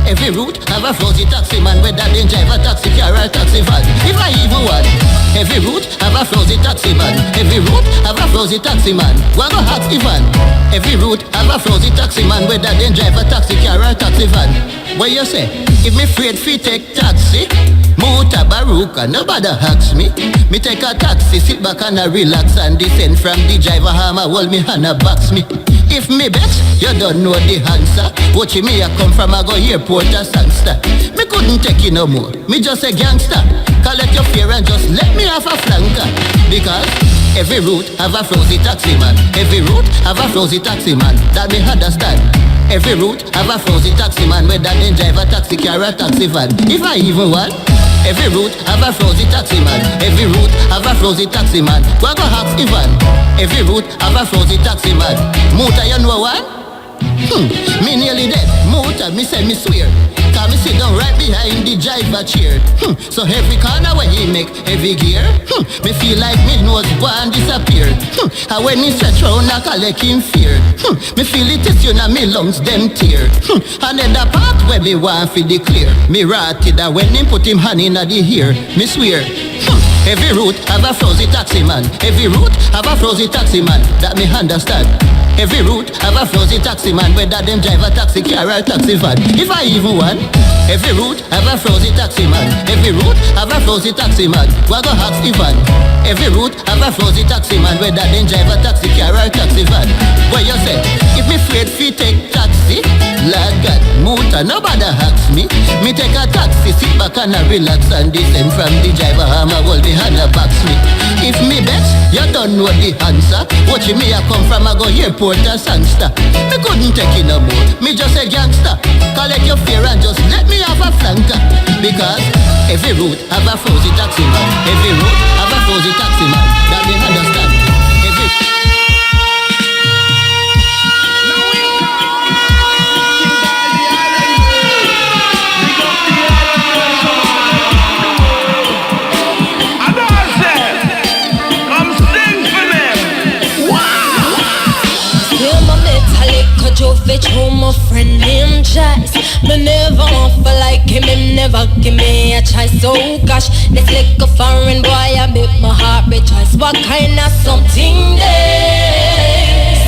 Every route have a flousy taxi man. Whether they drive a taxi car or taxi van. If I even want. Every route have a flousy taxi man. Every route have a flousy taxi man. One go ask Ivan. Every route have a flousy taxi man. Whether they drive a taxi car or taxi van. What you say? If me afraid fi take taxi, Muta Baruka, nobody ask me. Me take a taxi, sit back and a relax and descend from the driver hammer, hold me hand a box me. If me bet, you don't know the answer. Watch me, I come from a go airport or Sangster. Me couldn't take it no more, me just a gangster. Collect your fear and just let me have a flanker. Because every route have a flousy taxi man. Every route have a flousy taxi man. That me understand. Every route have a flousy taxi man. Whether they drive a taxi car or taxi van. If I even want. Every route have a flousy taxi man. Every route have a flousy taxi man. Go ask Ivan. Every route have a flousy taxi man. Muta, you know what? Me nearly dead. Muta, me say me swear. Cause me sit down right behind the driver chair. So every corner where he make heavy gear, me feel like me nose one disappear. And when he stretch round, I collect him fear. Me feel it is you know me lungs them tear. And then the part where me want fi declare. Me ratted that when him put him hand in the ear. Me swear. Every route have a flousy taxi man. Every route have a flousy taxi man. That me understand. Every route have a flousy taxi man. Whether them drive a taxi car or taxi van. If I even want. Every route have a flousy taxi man. Every route have a flousy taxi man. Go ask Ivan. Every route have a flousy taxi man. Whether them drive a taxi car or taxi van. What you say? If me afraid fi take taxi, Lord God, Muta, nobody ask me. Me take a taxi, sit back and a relax and descend from the driver hammer, hold me hand a box me. If me bet, you don't know the answer. Watch me, I come from a go airport or Sangster. Me couldn't take it no more, me just a gangster. Collect your fear and just let me have a flanker. Because every route have a flousy taxi man. Every route have a flousy taxi man. That me understand. Jovich, who my friend named Joyce. Me never want for like him never give me a choice. So gosh, this little foreign boy I make my heart rejoice. What kind of something this?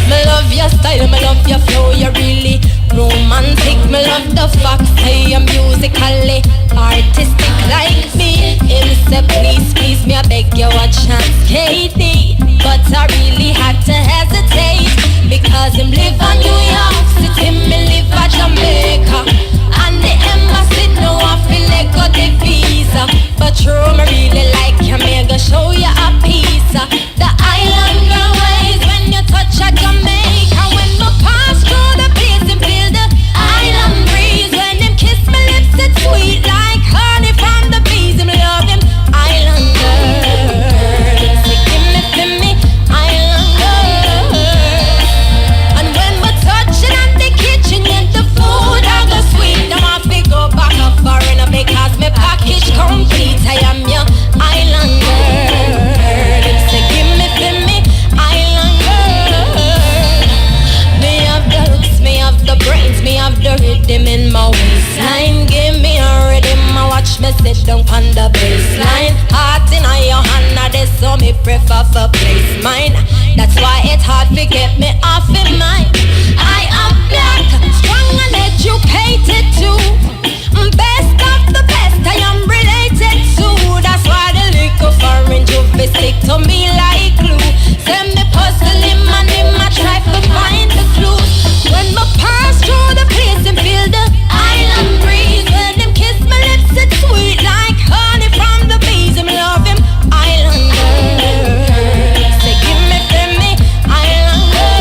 Me love your style, me love your flow, you're really romantic. Me love the fact that you're musically artistic like me. Him say please, please me I beg you a chance, Katie. But I really had to hesitate because him live in New York City, me live in Jamaica, and the embassy know I feel like got the visa. But true, me really like you, me go show you a piece of the island girl ways when you touch a Jamaica. When me pass through the place and feel the island breeze, when him kiss my lips, it's sweet like honey from the bees. Him love him islander. So give me for me islander. And when we touching at the kitchen, and the food I go sweet, I'm off to go back a foreigner because me package complete. I am your islander. So give me for me islander. Me have the looks, me have the brains, me have the rhythm in my waistline. Give me a rhythm, I watch me sit down on the baseline. Heart in your hand, now this so me prefer for place mine. That's why it's hard to get me off in mine. I am black, strong and educated too. Best of the best, I am related to. That's why the little foreign juvie stick to me like glue. Send me puzzle him and him I try to find the clues. When me pass through the place and feel the island breeze, when him kiss my lips it's sweet like honey from the bees. Him love him islander. Say give me for me islander.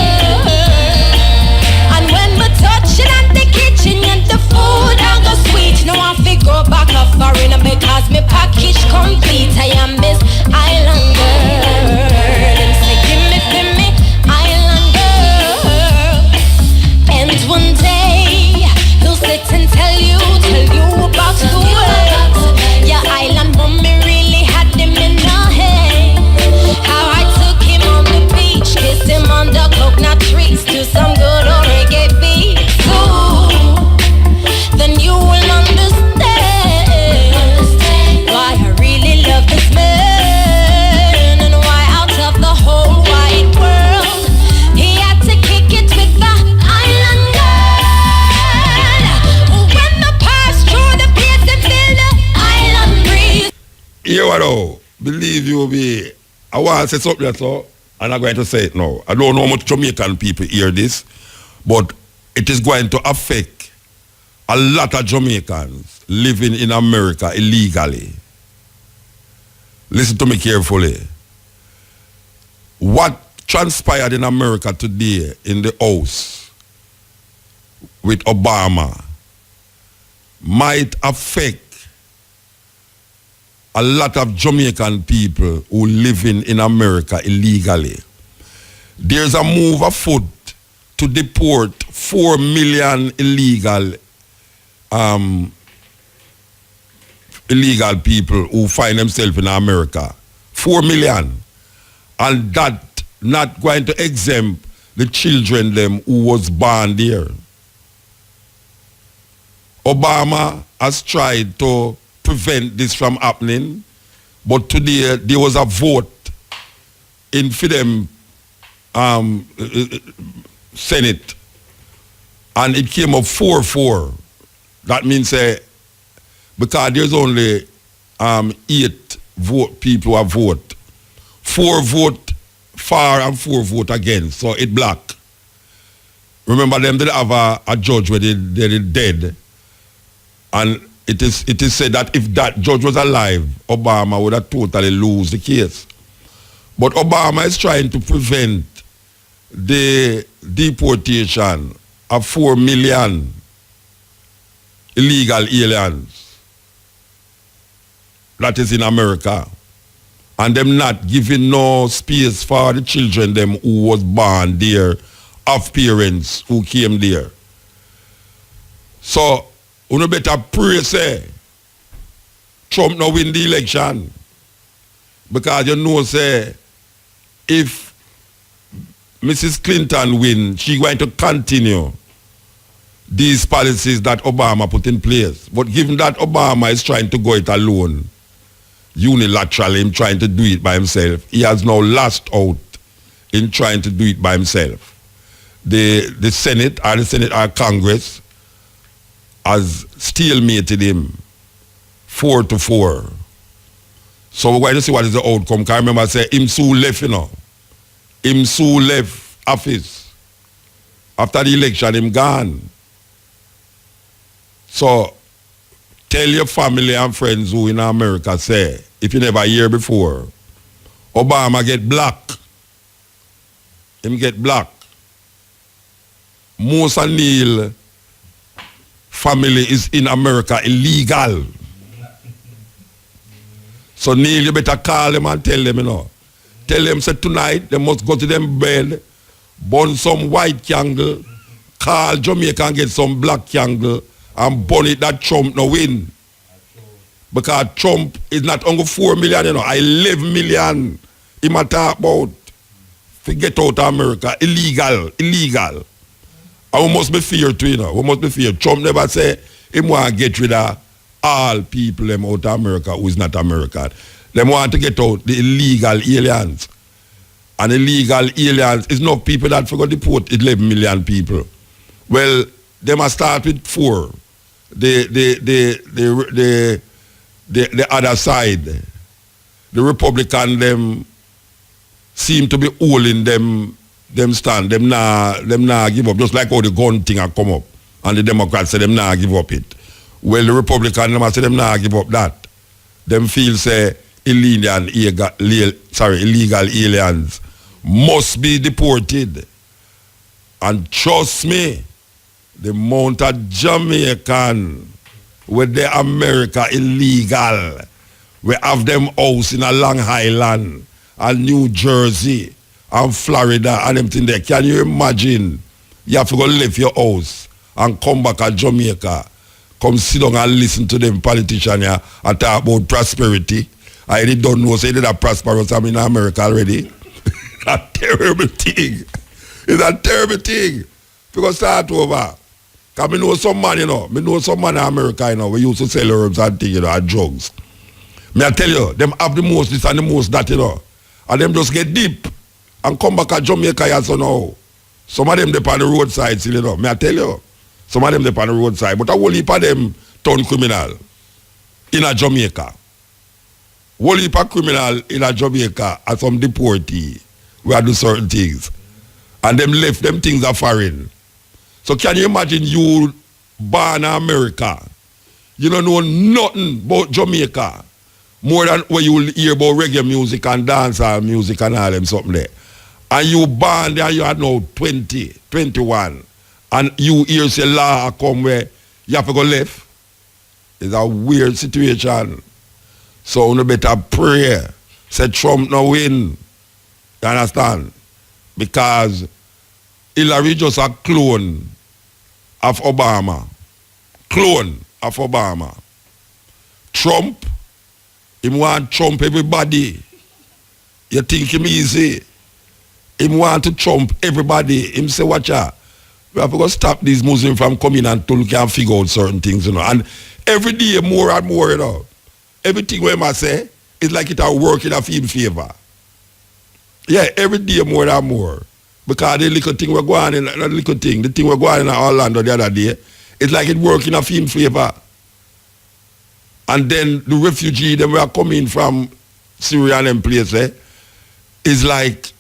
you me. I want to say something so, and I'm going to say it now. I don't know how much Jamaican people hear this, but it is going to affect a lot of Jamaicans living in America illegally. Listen to me carefully. What transpired in America today in the House with Obama might affect a lot of Jamaican people who living in America illegally. There's a move afoot to deport 4 million illegal people who find themselves in America. 4 million. And that not going to exempt the children them who was born there. Obama has tried to prevent this from happening, but today there was a vote in Fidem Senate, and it came up 4-4. That means because there's only 8 people who have vote, 4 vote for and 4 vote against, so it black. Remember them did have a judge where they dead, and it is said that if that judge was alive, Obama would have totally lose the case. But Obama is trying to prevent the deportation of 4 million illegal aliens that is in America, and them not giving no space for the children them who was born there of parents who came there. So you better pray say Trump no win the election, because you know say if Mrs. Clinton win, she going to continue these policies that Obama put in place. But given that Obama is trying to go it alone, unilaterally, him trying to do it by himself, he has now lost out in trying to do it by himself. The Senate or Congress has stalemated him 4-4. So we're going to see what is the outcome. Because I remember I said him so left, you know. Him so left office. After the election, him gone. So tell your family and friends who in America say, if you never hear before, Obama get black. Him get black. Most of Neil family is in America illegal. So Neil, you better call them and tell them, you know. Tell them, say tonight, they must go to them bed, burn some white candle, call Jamaica and get some black candle, and burn it that Trump no win. Because Trump is not only 4 million, you know, 11 million he might talk about. Get out of America, illegal. And we must be fear too, you know. We must be fear. Trump never say he want to get rid of all people them out of America who is not American. They want to get out the illegal aliens. And illegal aliens is not people that forgot to deport 11 million people. Well, they must start with 4. The other side, the Republican them seem to be holding them stand. Them nah give up. Just like how the gun thing have come up. And the Democrats say them nah give up it. Well, the Republican them say them nah give up that. Them feel say illegal aliens must be deported. And trust me, the amount of Jamaican with the America illegal, we have them house in a Long Island and New Jersey and Florida and everything there. Can you imagine? You have to go leave your house and come back to Jamaica, come sit down and listen to them politicians here and talk about prosperity. I really don't know, say that prosperous I'm in America already. A terrible thing. It's a terrible thing. Because start over. Because I know some man, you know. I know some man in America, you know, we used to sell herbs and things, you know, and drugs. I tell you, them have the most this and the most that, you know. And them just get deep and come back to Jamaica, yes, so now. Some of them they on the roadside, you know. I tell you. Some of them they on the roadside. But a whole heap of them turn criminal in a Jamaica. whole heap of criminal in a Jamaica and some deportee where do certain things. And them left them things are foreign. So can you imagine you born in America? You don't know nothing about Jamaica. More than what you will hear about reggae music and dancehall music and all them something there. And you born there, you are now 20, 21. And you hear say law come where you have to go left. It's a weird situation. So you better pray. Say Trump no win. You understand? Because Hillary just a clone of Obama. Clone of Obama. Trump, he want Trump everybody. You think him easy? He want to trump everybody. Him say, watch out. We have to go stop these Muslims from coming until we can figure out certain things, you know. And every day more and more, you know. Everything we must say is like it are working in favor. Yeah, every day more and more. Because the little thing we're going in, the thing we're going in Orlando the other day, it's like it working in favor. And then the refugee that were coming from Syria and them places, is like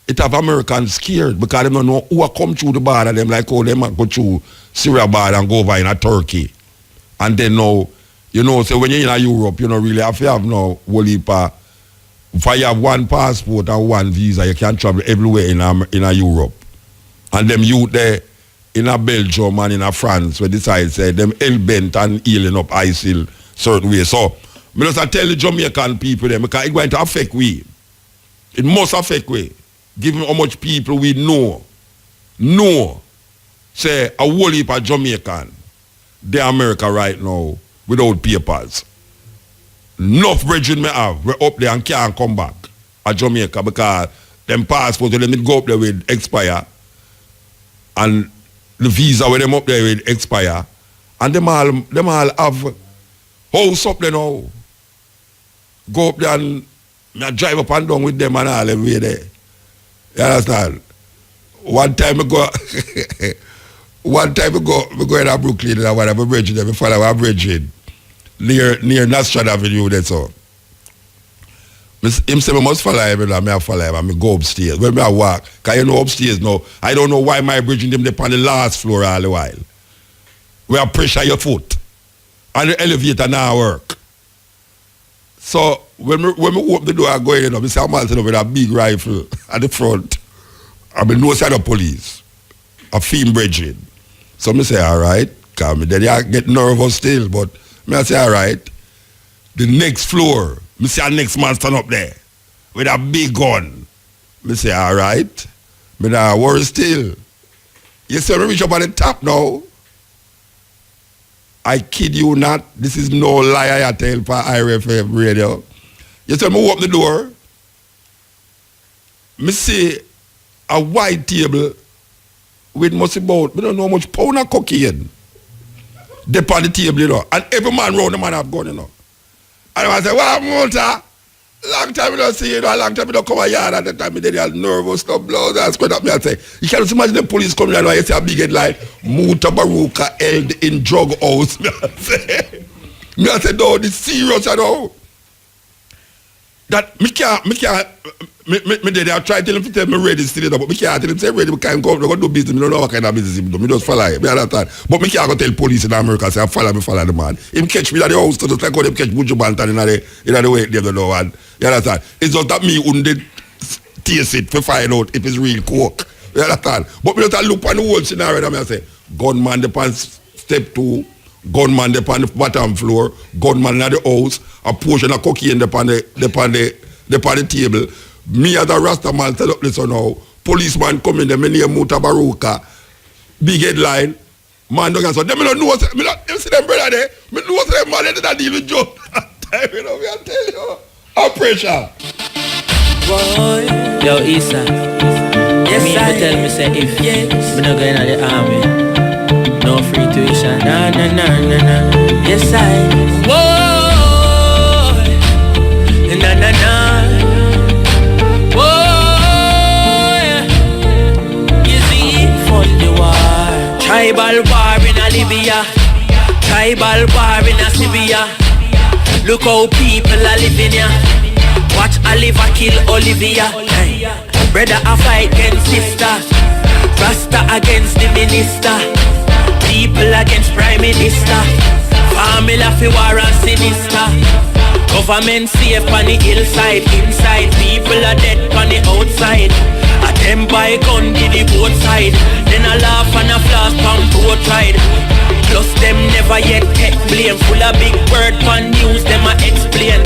it have Americans scared because they don't know who are come through the border. Them like how they might go through Syria border and go over in a Turkey. And then now, you know, so when you're in a Europe, you don't really have to have no whole heap of, if you have one passport and one visa, you can travel everywhere in a Europe. And them youth there in a Belgium and in a France where decide say them hell-bent and healing up ISIL certain way. So I just tell the Jamaican people them because it's going to affect we. It must affect we. Given how much people we know, say a whole heap of Jamaican, they're America right now without papers. Enough brethren may have, we're up there and can't come back at Jamaica because them passports, when they go up there with expire and the visa when them up there with expire and them all have house up there now. Go up there and drive up and down with them and all them way there. You understand? One time I go in a Brooklyn and I want to have a bridge there. My father was a bridge near National Avenue there so. Him say I must follow him and I follow him and I go upstairs. When I walk, because you know upstairs now, I don't know why my bridging them on the last floor all the while. Where pressure your foot. And the elevator now work. So when we open the door I go in, I say I'm also with a big rifle at the front. I'm in no side of police. A fiend bridging. So I say, all right, because then I get nervous still, but I say, all right. The next floor, I see a next man stand up there with a big gun. I say, all right. I don't worry still. You see, I reach up at the top now. I kid you not. This is no lie I tell for IRFM radio. You see, I open the door. I see a white table with must about, I don't know how much pound of cocaine. They on the table, you know. And every man round the man have gun, you know. And I say, well, Monta, long time I don't see you, long time I don't come a yard at the time, they are nervous, no blows, and square up me and say, you can't imagine the police coming and you see a big headline, Muta Baruka held in drug house. Me I say, no, this serious, you know. That me I try to tell him to tell me ready still, but me can't tell him say ready, we can't go do business, me don't know what kind of business he do, me just follow him, me understand. But me can't go tell police in America, say follow the man. Him catch me at the house, just like how them catch Buju Banton in the way they don't know, and you understand. It's just that me wouldn't taste it to find out if it's real coke, you understand. But me just look on the whole scenario and I say, gunman upon step 2, gunman upon the bottom floor, gunman at the house, a portion of cocaine upon the table. Me as a Rasta man set up this now. Policeman come in there, me name Muta Baruka. Big headline. Man don't answer. Them don't know what them see them brother there. Me know what them man they did deal with Joe. You know, I tell you. How pressure. Boy. Yo, Issa. Yes, me I tell me say if me not going to the army, no free tuition. Nah. Yes, I. Boy. Nah. Tribal war in a Libya, tribal war in a Syria. Look how people are living here. Watch Oliver kill Olivia. Brother a fight against sister. Rasta against the minister. People against prime minister. Family fi war and sinister. Government safe on the hillside. Inside people are dead on the outside. A them buy gun give the both side. Then a laugh and a flash on both ride. Plus them never yet take blame. Full of big word pan news them a explain.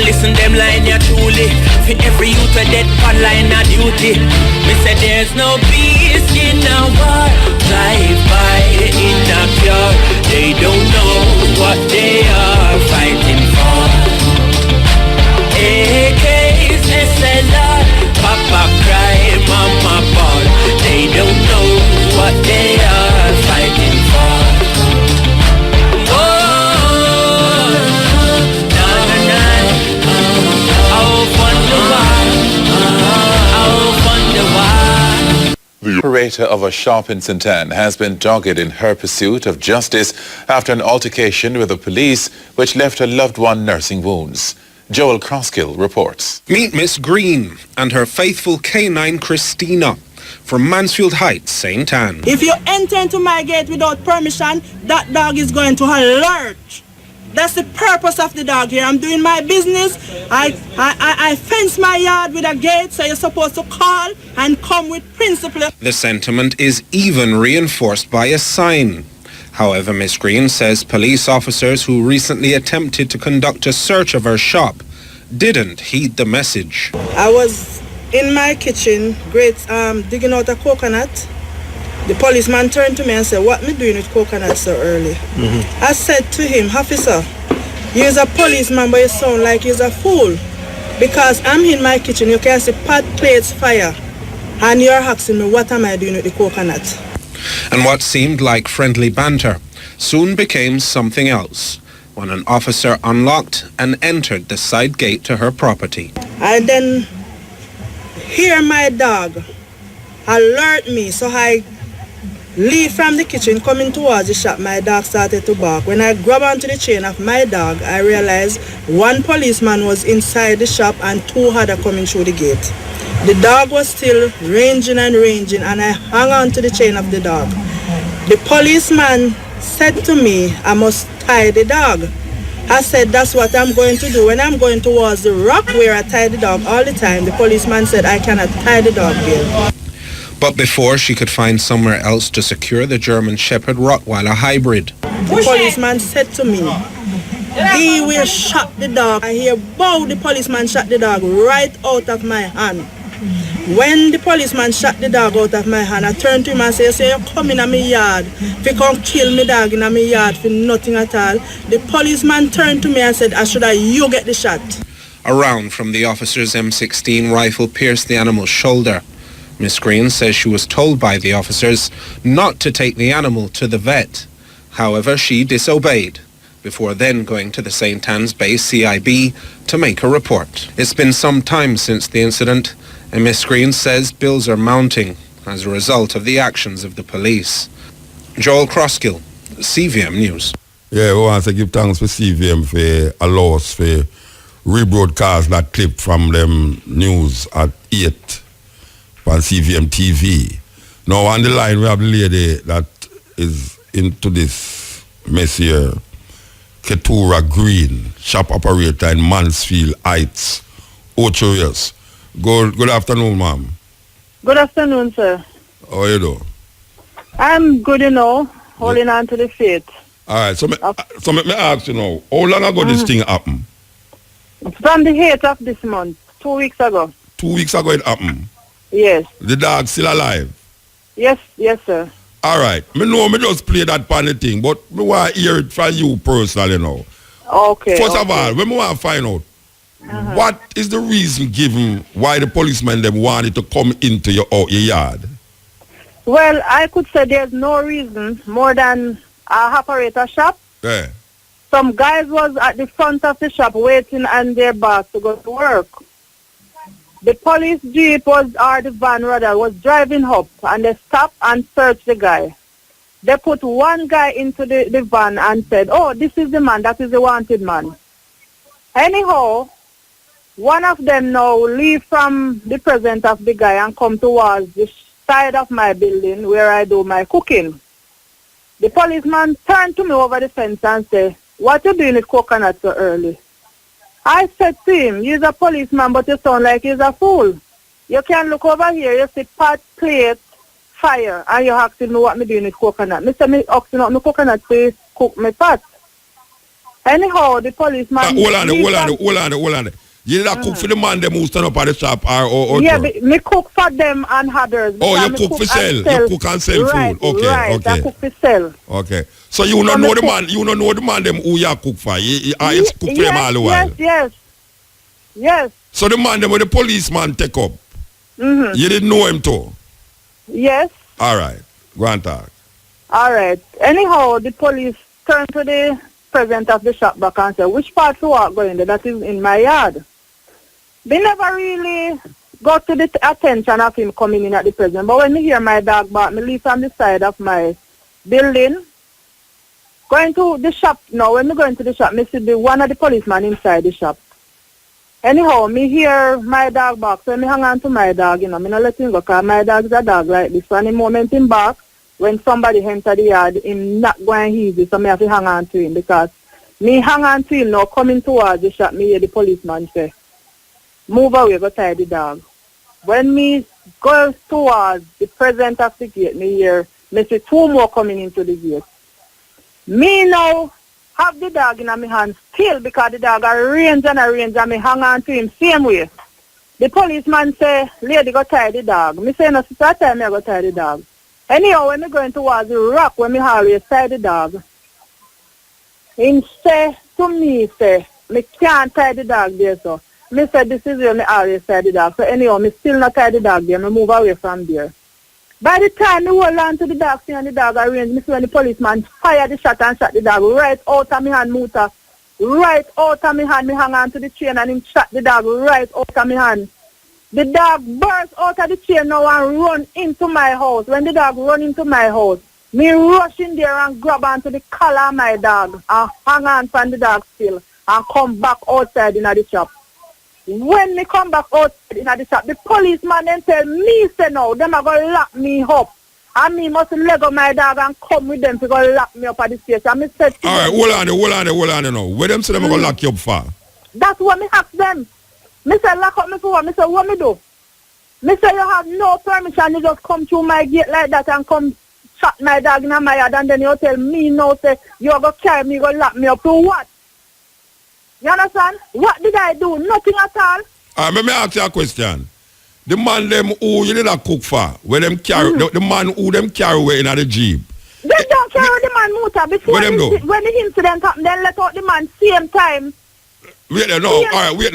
Listen them line ya truly. For every youth a dead pan line a duty. Me say there's no peace in a war. Drive by in a car. They don't know what they are fighting for. AKs, SLR, Papa cry, Mama ball. They don't know what they are fighting for. The operator of a shop in St. Anne has been dogged in her pursuit of justice after an altercation with the police which left her loved one nursing wounds. Joel Crosskill reports. Meet Miss Green and her faithful canine Christina from Mansfield Heights, St. Anne. If you enter into my gate without permission, that dog is going to alert. That's the purpose of the dog here. I'm doing my business. I fence my yard with a gate, so you're supposed to call and come with principle. The sentiment is even reinforced by a sign. However, Miss Green says police officers who recently attempted to conduct a search of her shop didn't heed the message. I was in my kitchen, digging out a coconut. The policeman turned to me and said, "What me doing with coconut so early?" I said to him, "Officer, you're a policeman, but you sound like you're a fool. Because I'm in my kitchen, you can see pot, plates, fire. And you're asking me, what am I doing with the coconut?" And what seemed like friendly banter soon became something else when an officer unlocked and entered the side gate to her property. I then hear my dog alert me, so I leave from the kitchen, coming towards the shop. My dog started to bark. When I grab onto the chain of my dog, I realized one policeman was inside the shop and two other coming through the gate. The dog was still ranging, and I hung on to the chain of the dog. The policeman said to me, "I must tie the dog." I said, "That's what I'm going to do." When I'm going towards the rock where I tie the dog all the time, the policeman said, "I cannot tie the dog here." But before she could find somewhere else to secure the German Shepherd Rottweiler hybrid, the policeman said to me, "He will shot the dog." I hear, "Bow!" The policeman shot the dog right out of my hand. When the policeman shot the dog out of my hand, I turned to him and said, "You come in my yard. If you come kill me dog in my yard for nothing at all." The policeman turned to me and said, "I should have you get the shot." A round from the officer's M16 rifle pierced the animal's shoulder. Miss Green says she was told by the officers not to take the animal to the vet. However, she disobeyed before then going to the St. Anne's Bay CIB to make a report. It's been some time since the incident, and Miss Green says bills are mounting as a result of the actions of the police. Joel Crosskill, CVM News. Yeah, we want to give thanks for CVM for allow us for rebroadcast that clip from them news at 8 on CVM TV. Now on the line we have the lady that is into this mess here, Keturah Green, shop operator in Mansfield Heights, Ocho years. Good afternoon, ma'am. Good afternoon, sir. How are you doing? I'm good, holding on to the faith. All right, so let me ask you now, how long ago this thing happened? From the 8th of this month, 2 weeks ago. 2 weeks ago it happened? Yes. The dog still alive? Yes, sir. All right. Me just play that funny thing, but me want to hear it from you personally now. Okay. First of all, we want to find out, what is the reason given why the policemen them wanted to come into your yard? Well, I could say there's no reason more than a operator shop. Yeah. Some guys was at the front of the shop waiting on their boss to go to work. The police jeep or the van rather was driving up, and they stopped and searched the guy. They put one guy into the van and said, "Oh, this is the man, that is the wanted man." Anyhow, one of them now leave from the presence of the guy and come towards the side of my building where I do my cooking. The policeman turned to me over the fence and said, "What you doing with coconut so early?" I said to him, "He's a policeman, but you sound like he's a fool. You can look over here, you see pot, plate, fire, and you're asking me what me doing with coconut. Me say me asking up my coconut to cook my pot." Anyhow, the policeman... Hold on. You did not cook for the man them who stand up at the shop or yeah, me cook for them and others. Oh, you cook for sell. You cook and sell right, food. Okay, right. okay. I cook for sell. Okay. So you don't know the man. You don't know the man them who you cook for. You cook for them all the while. Yes. So the man them with the policeman take up. You didn't know him too. Yes. All right. Go and talk. All right. Anyhow, the police turned to the president of the shop back and said, "Which part you are going there? That is in my yard." They never really got to the attention of him coming in at the president. But when me hear my dog bark, me leave from the side of my building, going to the shop now. When me go into the shop, me see one of the policemen inside the shop. Anyhow, me hear my dog bark, so me hang on to my dog, me not let him go, because my dog is a dog like this. So any moment him bark, when somebody enter the yard, him not going easy, so me have to hang on to him, because me hang on to him now, coming towards the shop, me hear the policeman say, "Move away, go tie the dog." When me go towards the president of the gate, me see two more coming into the gate. Me now have the dog in my hand still, because the dog are range and me hang on to him same way. The policeman say, "Lady, go tie the dog." Me say, "No, sister, time me I go tie the dog." Anyhow, when me going towards the rock, when me always tie the dog, him say to me, "Me can't tie the dog there, so." Me said, "This is where me always tie the dog." So anyhow, me still not tie the dog there. Me move away from there. By the time me hold on to the dog, see and the dog arrange, me see when the policeman fire the shot and shot the dog right out of me hand motor. Right out of me hand, me hang on to the chain and him shot the dog right out of me hand. The dog burst out of the chain now and run into my house. When the dog run into my house, me rush in there and grab onto the collar of my dog and hang on from the dog still and come back outside in the shop. When me come back outside in the shop, the policeman then tell me, say no, them are going to lock me up. And me must leg up my dog and come with them to go lock me up at the station. And me said to all right, hold on now. Where them say them going to lock you up for? That's what me ask them. Me say lock up me for what? Me say what me do? Me say you have no permission, you just come through my gate like that and come shot my dog in my yard, and then you tell me no, say you go carry me, go lock me up to what? You understand? What did I do? Nothing at all. Let me ask you a question. The man them who you did not cook for, where them carry the man who them carry away in the Jeep. They don't carry the man motor before when the incident happened, then let out the man same time. Wait there, no. All right, wait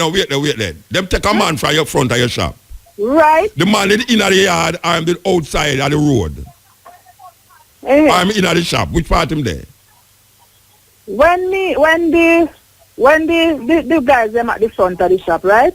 there. Them take a man from your front of your shop. Right. The man is in the yard, I'm the outside of the road. I'm in the shop. Which part him there? When the guys them at the front of the shop, right?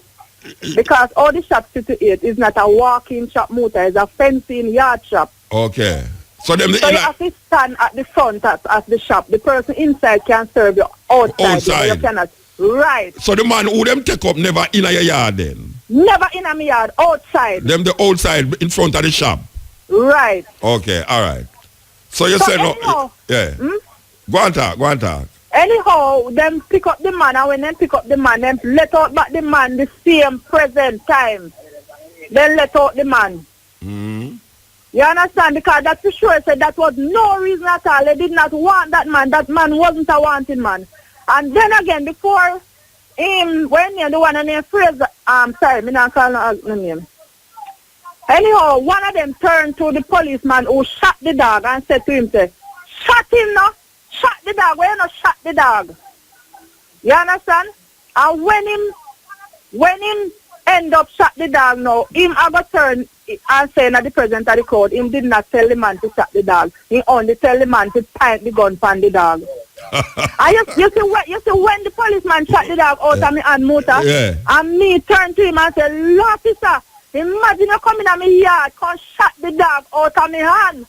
Because all the shop situated is not a walk-in shop motor, it's a fencing yard shop. Okay. So you have to stand at the front at the shop. The person inside can serve you outside. You cannot. Right. So the man who them take up never in your yard then? Never in my yard, outside. Them the outside in front of the shop? Right. Okay, all right. So you say no. Yeah. Go on talk. Anyhow, them pick up the man, and when them pick up the man, them let out back the man the same present time. Then let out the man. You understand? Because that's for sure said that was no reason at all. They did not want that man. That man wasn't a wanted man. And then again, before him, when the one named Fraser, sorry, me not call no name. Anyhow, one of them turned to the policeman who shot the dog and said to him, say, "Shot him now. Shot the dog. Why you not shot the dog?" You understand? And when him end up shot the dog now, him ever turn and say at the president of the court, him did not tell the man to shot the dog. He only tell the man to point the gun on the dog. And you see when the policeman shot the dog out of me and motor, and me turn to him and say, "Officer, imagine you coming at me yard, come shot the dog out of me hand."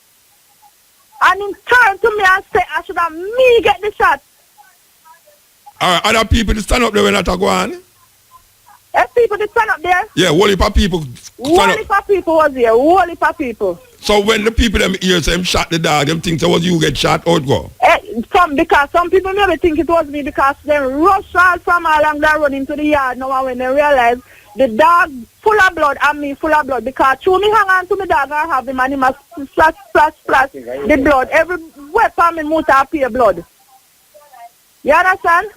And he turned to me and said, "I should have me get the shot." All right, other people to stand up there when that go on? If people did stand up there? Yeah, whole heap of people. Whole heap of people was there. Whole heap of people. So when the people them hear say him shot the dog, them think it was you get shot, how it go? Because some people maybe think it was me because they rush out from along there running to the yard now, and when they realize the dog full of blood and me full of blood, because through me hang on to my dog and have him and he must splash the blood. Every weapon me must appear blood. You understand?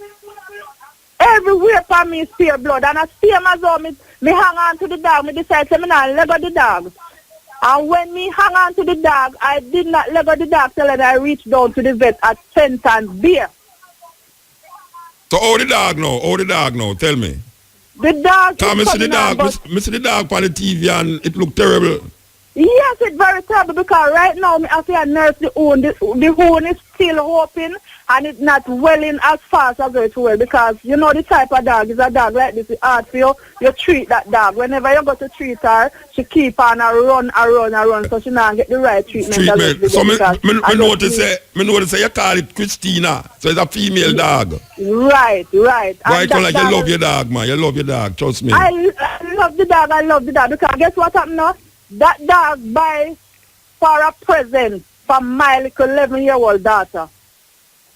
Everywhere for me spear blood, and as same as how me hang on to the dog, me decide to let go the dog. And when me hang on to the dog, I did not let go the dog till I reached down to the vet at Sentence Beer. So how the dog now? How the dog now? Tell me. The dog Come see the dog. Me see the dog on the TV and it look terrible. Yes, it's very terrible because right now me have to nurse the wound. The wound is still open and it's not welling as fast as it will, because you know the type of dog is a dog like this. It's hard for you treat that dog. Whenever you go to treat her, she keep on a run, so she not get the right treatment. So me notice say you call it Christina, so it's a female dog. Right. Why you like you love your dog, man? You love your dog, trust me. I love the dog, because guess what happened now? That dog buy for a present for my little 11-year-old daughter.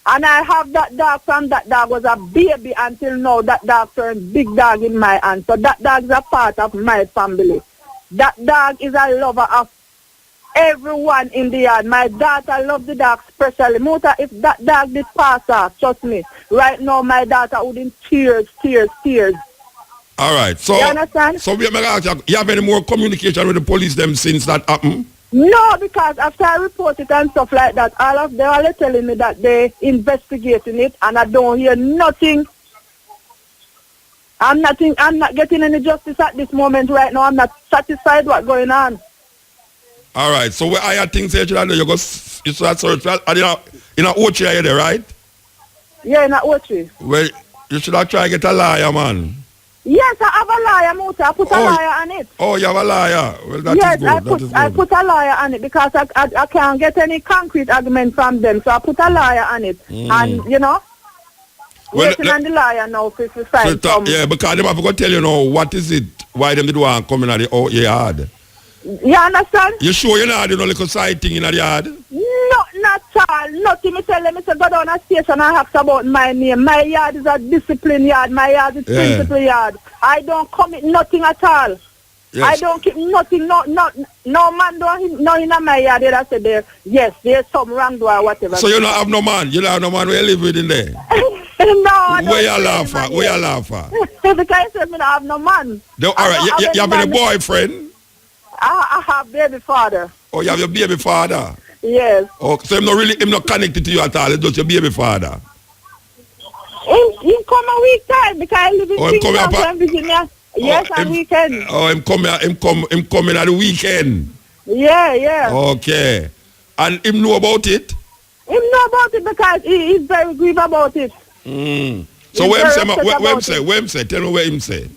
And I have that dog from that dog was a baby until now. That dog turned big dog in my hand. So that dog is a part of my family. That dog is a lover of everyone in the yard. My daughter loves the dog especially. Muta, if that dog did pass her, trust me, right now my daughter would in tears. All right, so you understand? So you have any more communication with the police them since that happened? No, because after I report it and stuff like that, all of them are telling me that they investigating it, and I don't hear nothing. I'm not getting any justice at this moment right now. I'm not satisfied what's going on. All right, so where are your things that you start search? In a Ochi are you there, right? Yeah, in a Ochi. Well, you should have tried to get a liar, man. Yes, I have a liar, Muta. I put a liar on it. Oh, you have a liar. Well, that yes, is good. I put a liar on it because I can't get any concrete argument from them. So I put a liar on it. And, you know, waiting on the liar now to find some. Yeah, because they have to tell you now, what is it? Why them did want come in at the yard? You understand? You sure you're not doing a little side thing in the yard? No, not all. Nothing. Me tell them, go down a station and ask about my name. My yard is a discipline yard. My yard is principal yard. I don't commit nothing at all. Yes. I don't keep nothing. No man don't in my yard. They say there. Yes, there's some wrong or whatever. So you don't have no man. You don't have no man where you live with in there. No, I don't. Where you laugh at? Where you laugh at? Because I said me don't have no man. All right, you have any boyfriend? I have baby father. Oh, you have your baby father? Yes. Oh, so him not connected to you at all. It's just your baby father. He come a week time because I live in Kingston, Virginia. Yes, on weekend. Oh, him coming at the weekend. Yeah. Okay. And him know about it? Him know about it because he's very grieved about it. So where him say? Tell me where him say.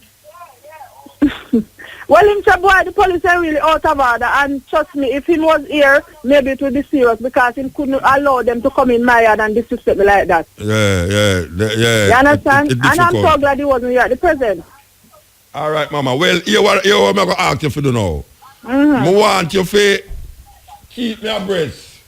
Well, him say, boy, the police are really out of order, and trust me, if he was here, maybe it would be serious because he couldn't allow them to come in my yard and disrespect me like that. Yeah. You understand? And I'm so glad he wasn't here at the present. All right, Mama. Well, here what I'm going to ask you for now. I want you to keep me abreast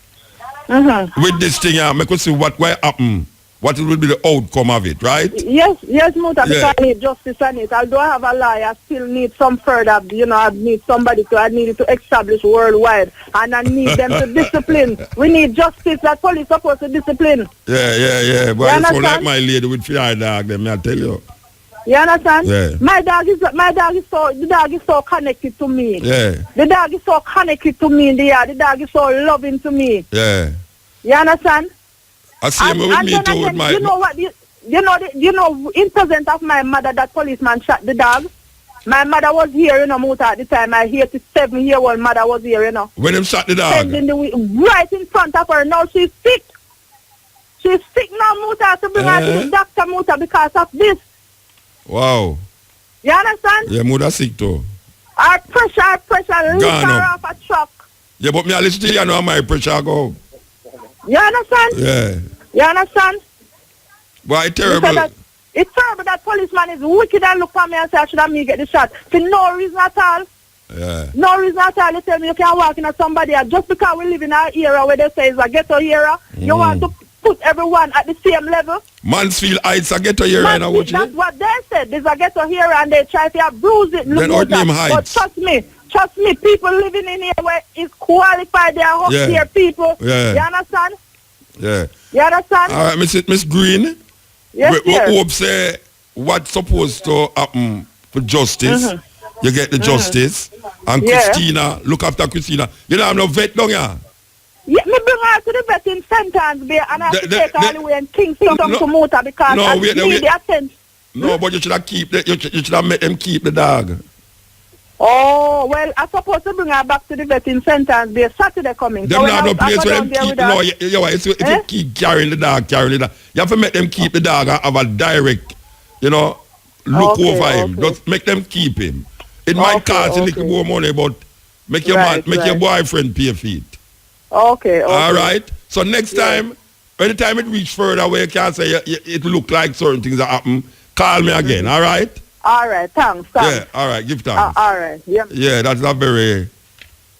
with this thing here. Make us see what will happen. What will be the outcome of it, right? Yes, Muta, because I need justice on it. Although I have a lie, I still need some further, I need somebody I need it to establish worldwide. And I need them to discipline. We need justice. That police supposed to discipline. Yeah. But it's so like my lady with fire dog, them, I tell you. You understand? Yeah. The dog is so connected to me. Yeah. The dog is so connected to me in the yard. The dog is so loving to me. Yeah. You understand? I see him with me too with my... You know what? You know, in presence of my mother, that policeman shot the dog. My mother was here, Muta, at the time. My 87-year-old mother was here, When him shot the dog? Right in front of her. Now she's sick. She's sick now, Muta, to bring her to the doctor, Muta, because of this. Wow. You understand? Yeah, mother sick too. Our pressure lift her off a truck. Yeah, but me I listen to you, my pressure go. You understand? Yeah. You understand? Why terrible? It's terrible that policeman is wicked and look at me and say I should have me get the shot. For no reason at all. Yeah. No reason at all. They tell me you can't walk in at somebody just because we live in an era where they say it's a ghetto era. You want to put everyone at the same level. Mansfield Heights a ghetto era. That's what they said. There's a ghetto era and they try to bruise it. Then But trust me, people living in here where is qualified, they are up here people. Yeah. You understand? Yeah. You understand? All right, Miss Green. Yes, we hope say what's supposed to happen for justice. You get the justice. And Christina, look after Christina. You don't have no vet down here. Yeah, me bring her to the vetting sentence there and I have to take her all the way in Kingston to Motor because I need the attention. No, but you should have you should have made them keep the dog. Oh, well, I'm supposed to bring her back to the vetting sentence there Saturday coming. Them not no place where them keep. No, if you keep carrying the dog, you have to make them keep the dog and have a direct, look over him. Just make them keep him. It might cost a little more money, but make your your boyfriend pay for it. Okay. All right. So next time, anytime it reach further where you can say it look like certain things that happen, call me again. All right. All right. Thanks. Yeah. All right. Give thanks. All right. Yeah. Yeah. That's not very.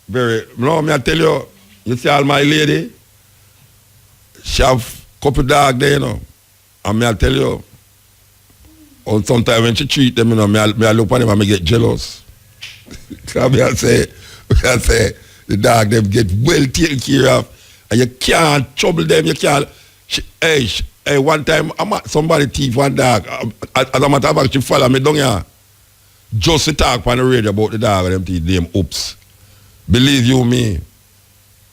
No, me I tell you. You see, all my lady, she have couple dog there, and me I tell you. Or sometimes when she treat them, me I look at them and me get jealous. Because me I say, the dog them get well taken care of, and you can't trouble them. You can't. Hey, one time somebody thief one dog. As a matter of fact, she follow me down here. Just to talk on the radio about the dog and them teeth them oops. Believe you me,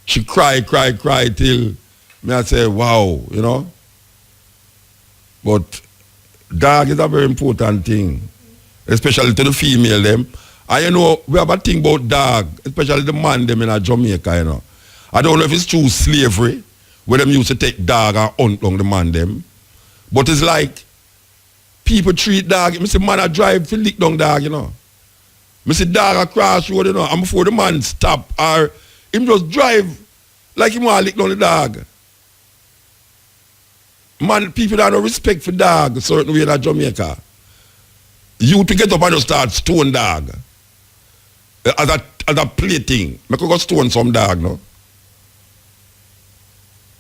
she cry till me I say wow, But dog is a very important thing, especially to the female them. And we have a thing about dog, especially the man them in Jamaica, I don't know if it's true slavery, where them used to take dog and hunt on the man them. But it's like, people treat dog, I see man a drive to lick down dog, I see dog across road, and before the man stop, or him just drive like him want to lick down the dog. Man, people don't have no respect for dog, certain way in Jamaica. You to get up and just start stone dog. As a plaything. I could go stone some dog, no?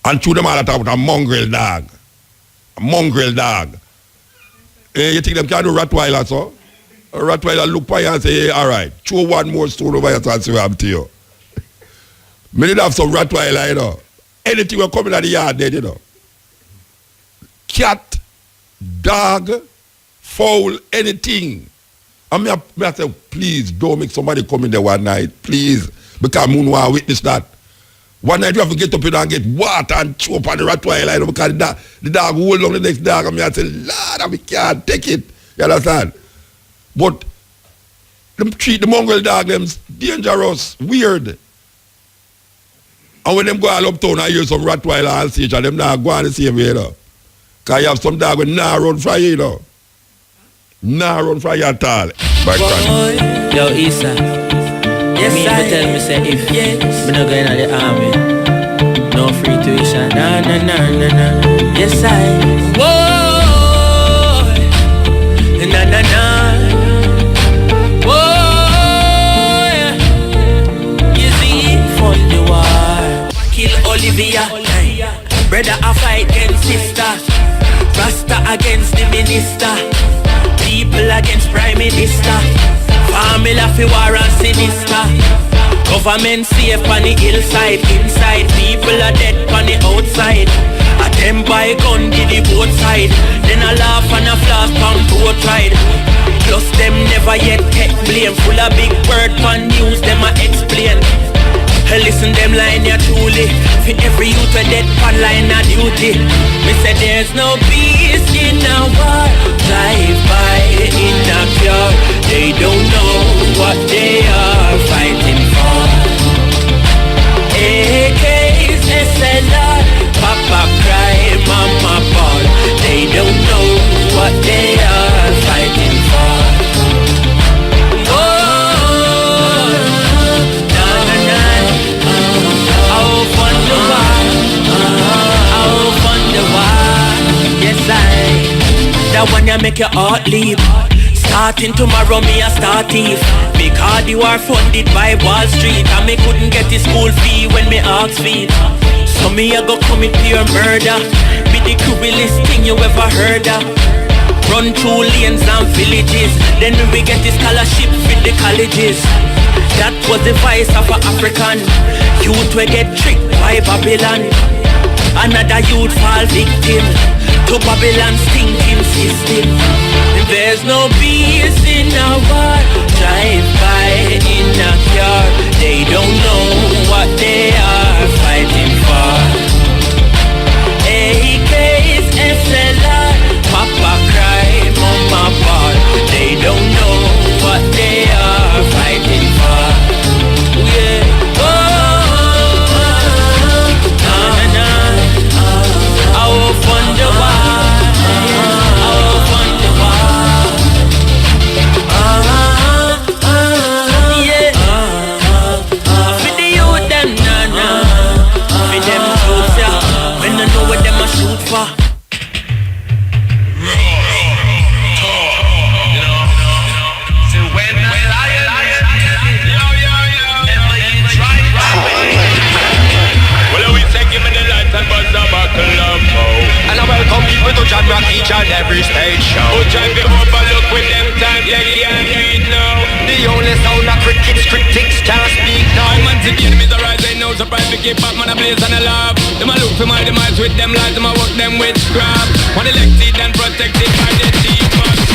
And chew them all at a mongrel dog. A mongrel dog. You think them can do Rottweiler, so? A Rottweiler look by you and say, hey, all right, throw one more stone over here and see what I'm to you. Me need have some Rottweiler, Anything will come in the yard there, Cat, dog, fowl, anything. And me I say, please don't make somebody come in there one night, please, because I want to witness that. One night you have to get up and get water and chew up on the Rottweiler because the dog hold on the next dog and I say, Lord, I can't take it. You understand? But them treat the mongrel dog, them dangerous, weird. And when them go all uptown and hear some Rottweiler and see them not go on the same way, Because you have some dog with nah run for you, Nah run for you at all. Yo, Issa. Yes, I tell me say if me not going to the army, no free tuition. No. Yes, I. Whoa. Na. Whoa. You see, fund the war. Kill Olivia. Brother a fight against sister. Rasta against the minister. People against prime minister. Family fi war and sinister. Government safe on the hillside. Inside people are dead on the outside. A them buy gun give the both side. Then a laugh and a flash on both ride. Plus them never yet get blame. Full of big word pan news them a explain. Listen them line ya truly. For every youth a dead pan line a duty. Me say there's no peace in a war. Drive by in a car. They don't know what they are fighting for. AKs, SLR, Papa cry, Mama ball. They don't know what they are fighting for. Yes, I I make your heart leap. Starting tomorrow, me a start thief. Because you are funded by Wall Street, and me couldn't get the school fee when me ask feet. So me a go commit pure murder. Be the cruelest thing you ever heard of. Run through lanes and villages, then we get the scholarship with the colleges. That was the vice of an African youth. We get tricked by Babylon. Another youth fall victim to Babylon's thinking system. There's no peace in our war. Drive by in a car. They don't know what they are fighting for. AKs, SLR, Papa cry, Mama ball. They don't know what they are fighting for. Yeah. And I welcome people to John Rock each and every stage show. Who try to overlook with them time, they can't do it now. The only sound of critics can't speak now. My man's again, Mr. Rise, ain't no surprise to keep up, man, a blaze and a love. Them a look for my demise with them lies, them a work them with scrap. One elected and protected by the chief boss.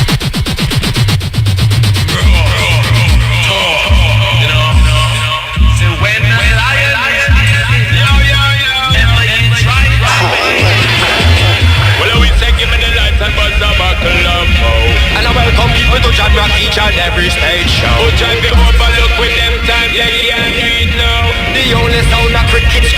And I welcome people to John Rock each and every stage show. Who try to overlook with them time, they can't do it now. The only sound of critics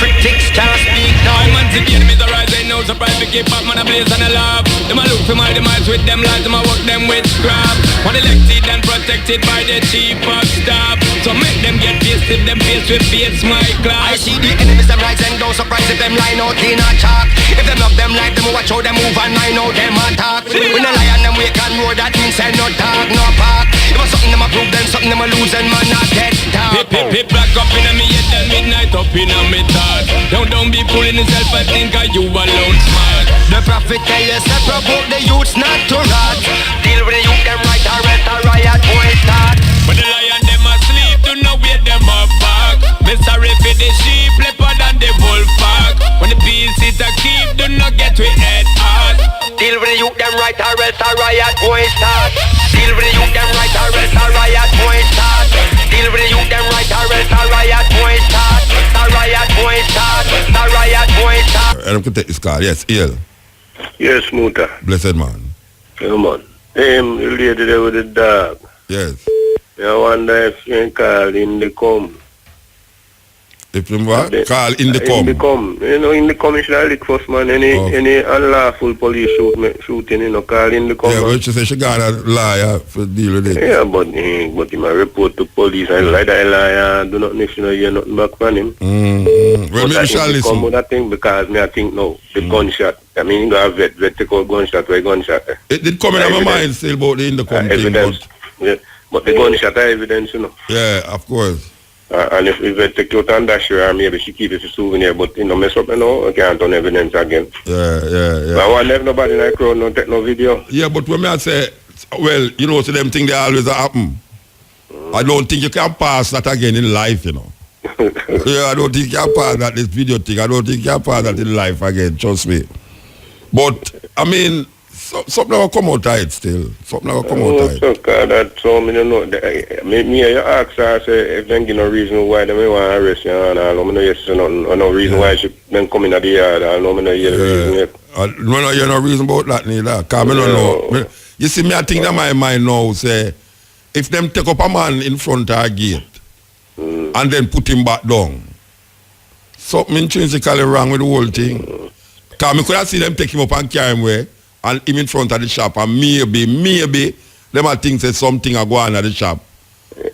can't speak now. My man's again, Mr. Rise, ain't no surprise to keep up, man, a blaze and a love. Them a look for my demise with them lies, them a work them with scrap. One elected and protected by the chief of staff. So make them get pissed if them face with face, my class. I see the enemies them rise and don't surprise if them line out in a chalk. If them love them like them, watch how them move and I know them attack. When a lion them wake and roar, that means say no talk, no park. If I something them a prove, then something them a lose, and man not get talk. Pip back up in a me head and midnight up in a me thought. Don't be fooling yourself, I think you alone smart. The prophet tell you, say provoke the youths not to rot. Deal with the youth, them right or else a riot boy start. But the lion them asleep, do not wait them up back. Me sorry for the sheep, leopard and the wolf pack. When the peace is a keep, do not get with head hard. Deal with the youth, them right or else a riot boy start. Deal with the youth, them right or else a riot boy start. Deal with the youth, them right or else a riot boy start. A riot boy start. A riot boy start. I can take this call. Yes, Ill. Yes, Muta. Blessed man. Yeah, man. The lady there with the dog. Yes. I wonder if you can call in the come. If you what? Call in the come. In the come. You know, in the come, you should look first, man. Any unlawful police shooting, you know, call in the come. Yeah, but she said she got a liar for deal with it. Yeah, but he might report to police and like that liar, do not need to hear nothing back from him. Well, maybe shall listen. Come with that thing because I think now, the gunshot. I mean, you got a vet take out gunshot by gunshot. It did come in my mind still about the in the come thing. Evidence. Yeah, but the gunshot are evidence, you know. Yeah, of course. And if they take you out and dash her, maybe she keep it as a souvenir, but you know, mess up, you know, I can't turn evidence again. Yeah. But I want to have nobody in the crowd, no take no video. Yeah, but when I say, well, you know, so them things they always happen. I don't think you can pass that again in life, you know. Yeah, I don't think you can pass that, this video thing. I don't think you can pass that in life again, trust me. But, I mean, something will come out of it still. Something will come out of it. So, you know, me you ask her, say, if they give no reason why they may want to arrest you, and I know yes, no reason why she then come in at the yard, I know no reason yet. No, you no reason about that neither. Because I don't know. You see, me I think that my mind now say, if them take up a man in front of a gate, and then put him back down, something intrinsically wrong with the whole thing. Because I could have seen them take him up and carry him away, and him in front of the shop, and maybe, them I think say something are going on at the shop,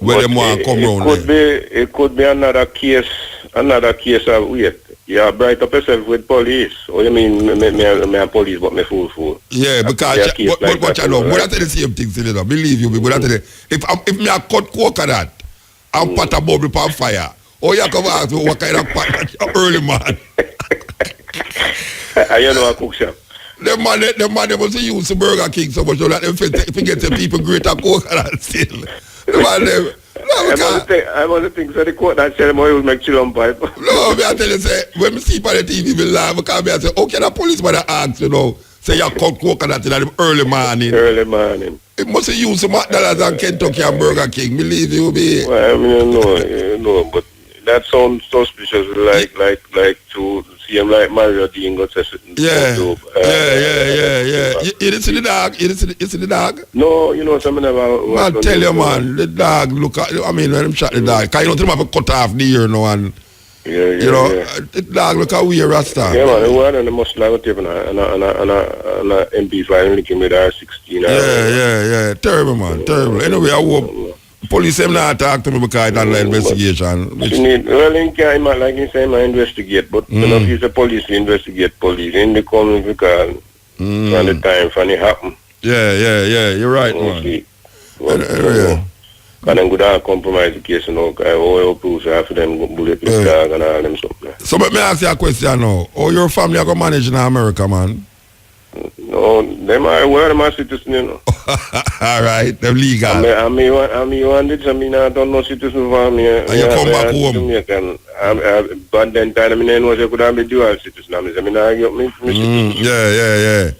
where them want to come round there. It could be another case another case of wait. You bright up yourself with police. Or you mean me a police but me fool? Yeah, because but I know, but I tell the same thing, Senator. Believe you me, but I tell you, if me a cut coconut and pot a bubble on fire, oh you come ask me what kind of pot early man. You know a cook shop. The man they must use the Burger King so much so that if you get the people greater coconut still. The man them. I want to think so the quote that said more will make chillum pipe. No, me I tell you say when me see on the TV me laugh because me I say, okay, the policeman ask, you know, say you cut coconut in the early morning. Early morning. It must use some McDonald's and Kentucky and Burger King, believe you me. Well, I mean you know, but that sounds suspicious like to see him like Mario Dean got said yeah. You didn't see the dog? You didn't see the dog? No, you know something about man tell you man, the dog look at I mean when him shot the dog, cause you don't have a cut off the ear no and you know, the dog look at weird Rasta. Yeah man, the one and the muscle I was taking and a MP5 linking with R16. Yeah. Terrible man, terrible. Anyway, I hope police them not talk to me because it's online investigation. Well, in can't like you say, I investigate, but you know, if it's the police, investigate police. In the coming because from the time when it happen. Yeah, you're right, man. And then go compromise the case, you know, all proof after them bulletproof dog and all them stuff. So let me ask you a question now. How your family are going to manage in America, man? No, them are where my citizen, you know. All right, they're legal. I mean, I don't know citizen for me. And you come back home. But then time I know I could have been dual citizen. I mean, I get me. Yeah.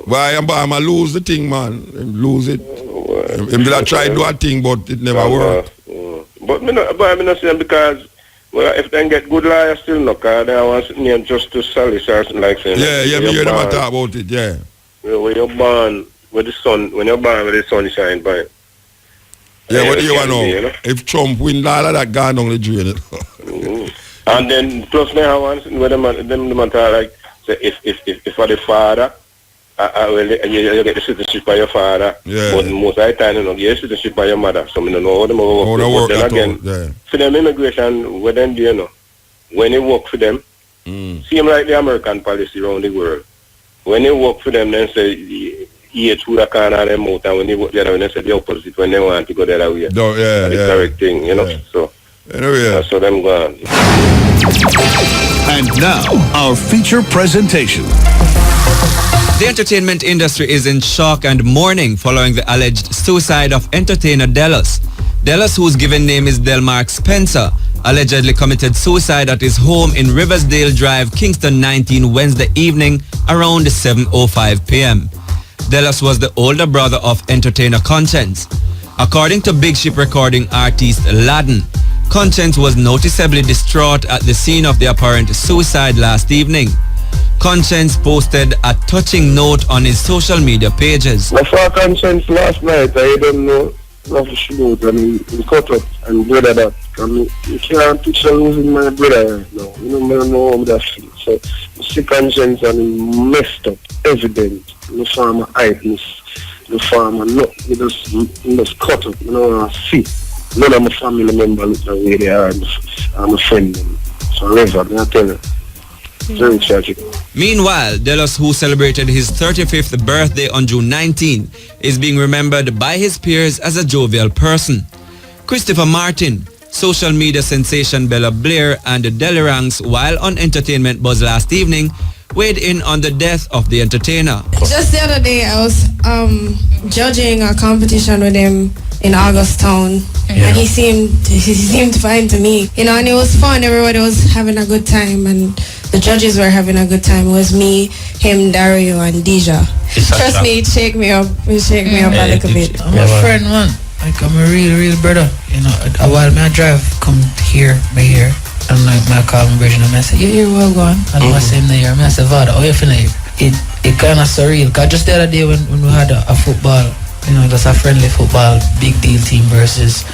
Why I'm lose the thing, man. Lose it. I try to do a thing, but it never worked. But I'm not saying because. Well, if they get good lawyers still no, because they want name Justice Sally or something like that. Yeah, me hear them talk about it, yeah. When you're born with the sun, sunshine, by. Yeah, what do you want to know? If Trump win all of that, gone down the drain. And then, plus me, I want with them talk like, say, if for the father, you get the citizenship by your father, but most of the time you don't get citizenship by your mother. So I don't know how them work. But then again, for them immigration, when them do, you know, when they work for them, seem like the American policy around the world. When they work for them, then say eat through the corner of them out, and when they work the other way, they say the opposite when they want to go the other way. The correct thing, you know. So that's how them go on. And now our feature presentation. The entertainment industry is in shock and mourning following the alleged suicide of entertainer Delos. Delos, whose given name is Delmark Spencer, allegedly committed suicide at his home in Riversdale Drive, Kingston 19, Wednesday evening around 7:05 p.m. Delos was the older brother of entertainer Conscience. According to Big Ship recording artist Laden, Conscience was noticeably distraught at the scene of the apparent suicide last evening. Conscience posted a touching note on his social media pages. I saw Conscience last night. I don't know nothing she wrote, and he cut up and brother that. You can't picture losing my brother right now. You know, I don't know how that feels. So, I see Conscience and he messed up, evident. The farmer hypeness, the farmer, no, he just cut up, you know, see. None of my family members look the way they are, I'm a friend. So, I tell you. Very tragic. Meanwhile, Delos, who celebrated his 35th birthday on June 19, is being remembered by his peers as a jovial person. Christopher Martin, social media sensation Bella Blair, and the Delirangs, while on Entertainment Buzz last evening, weighed in on the death of the entertainer. Just the other day, I was judging a competition with him in Augustown, and he seemed fine to me, you know, and it was fun. Everybody was having a good time, and the judges were having a good time. It was me, him, Dario, and Deja. Trust me, it shake me up. It shake me up a little bit. I'm a friend, man. Like, I'm a real brother. You know, a while I drive, come here, and like, I call him Bridget, and I say, you're well gone. And I say him there, I say, Vada, how you feeling? It kind of surreal. Because just the other day when we had a football, you know, just a friendly football, big deal team versus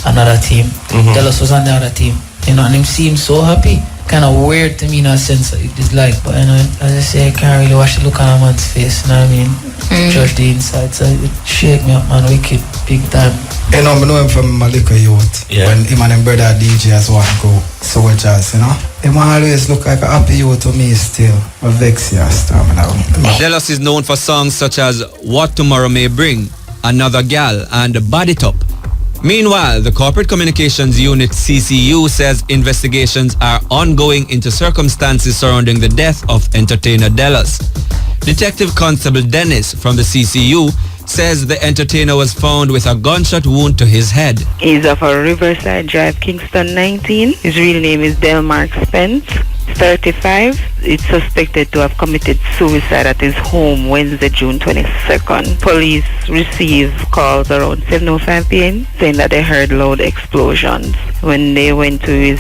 another team. Delos was on the other team, you know, and him seemed so happy. kind of weird to me in a sense. It's like, but you know, as I say, I can't really watch the look on a man's face, you know what I mean? Judge the inside, so it shake me up, man, wicked, big time. You know, I know him from my little youth. Yeah. When him and him brother DJ as one go soldiers, you know. Him always look like a happy youth to me still. A vex ya storm now. Delos is known for songs such as What Tomorrow May Bring, Another Gal, and Body Top. Meanwhile, the Corporate Communications Unit CCU says investigations are ongoing into circumstances surrounding the death of entertainer Delos. Detective Constable Dennis from the CCU says the entertainer was found with a gunshot wound to his head. He's of a Riverside Drive, Kingston 19. His real name is Delmark Spence, 35. It's suspected to have committed suicide at his home Wednesday, June 22nd. Police received calls around 7:05 p.m. saying that they heard loud explosions. When they went to his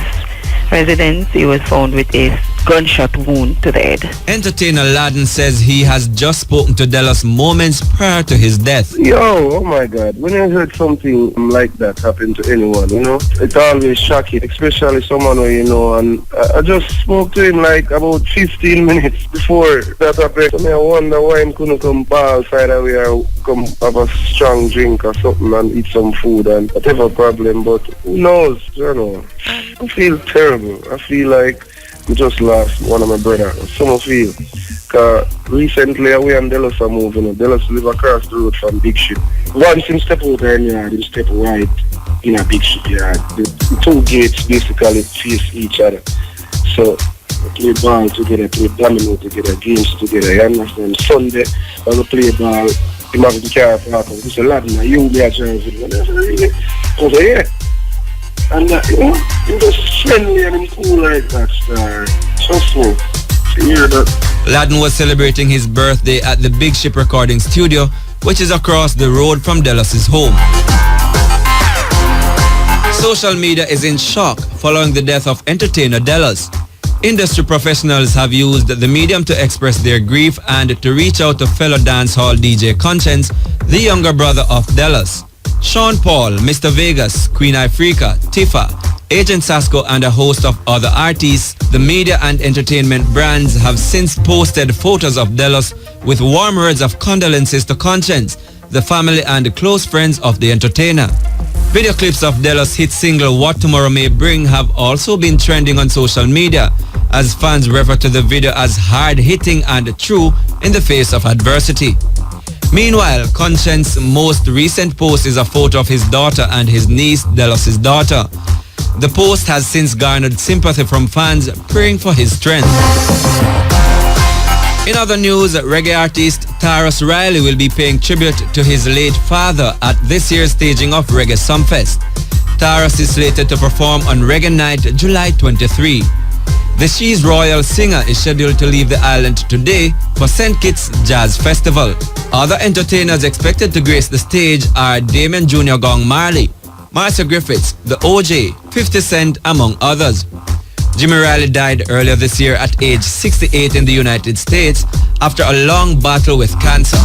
residence, he was found with a gunshot wound to the head. Entertainer Laden says he has just spoken to Delos moments prior to his death. Yo, oh my God, when I heard something like that happen to anyone, you know, it's always shocking, especially someone who you know, and I just spoke to him like about 15 minutes before that happened. So I wonder why he couldn't come ball side away or come have a strong drink or something and eat some food and whatever problem, but who knows, you know. I feel terrible. I feel like we just lost one of my brothers. Some feel. Because recently we and Delos are moving. Delos live across the road from Big Ship. Once him step out of yard, him step right in a Big Ship yard. The two gates basically face each other. So we play ball together, play domino together, games together. You understand? Sunday, when we play ball, him have the car park. We say, lad, you be a driving. I say, yeah. And you know, him just friendly and him cool like that, star. Trust me. You hear that? Laden was celebrating his birthday at the Big Ship Recording Studio, which is across the road from Delos' home. Social media is in shock following the death of entertainer Delos. Industry professionals have used the medium to express their grief and to reach out to fellow dancehall DJ Conscience, the younger brother of Delos. Sean Paul, Mr. Vegas, Queen Ifrica, Tifa, Agent Sasko and a host of other artists, the media and entertainment brands have since posted photos of Delos with warm words of condolences to Conscience, the family and close friends of the entertainer. Video clips of Delos' hit single What Tomorrow May Bring have also been trending on social media as fans refer to the video as hard-hitting and true in the face of adversity. Meanwhile, Conscience's most recent post is a photo of his daughter and his niece, Delos' daughter. The post has since garnered sympathy from fans praying for his strength. In other news, reggae artist Tarrus Riley will be paying tribute to his late father at this year's staging of Reggae Sumfest. Tarrus is slated to perform on Reggae Night, July 23. The She's Royal singer is scheduled to leave the island today for St. Kitts Jazz Festival. Other entertainers expected to grace the stage are Damien Jr. Gong Marley, Marcia Griffiths, The OJ, 50 Cent, among others. Jimmy Riley died earlier this year at age 68 in the United States after a long battle with cancer.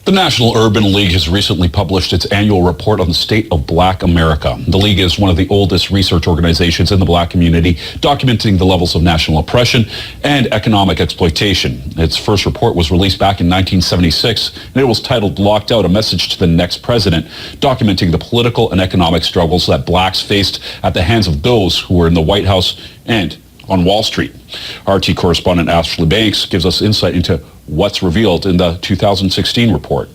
The National Urban League has recently published its annual report on the state of Black America. The League is one of the oldest research organizations in the Black community, documenting the levels of national oppression and economic exploitation. Its first report was released back in 1976, and it was titled Locked Out, A Message to the Next President, documenting the political and economic struggles that blacks faced at the hands of those who were in the White House and on Wall Street. RT correspondent Ashley Banks gives us insight into what's revealed in the 2016 report.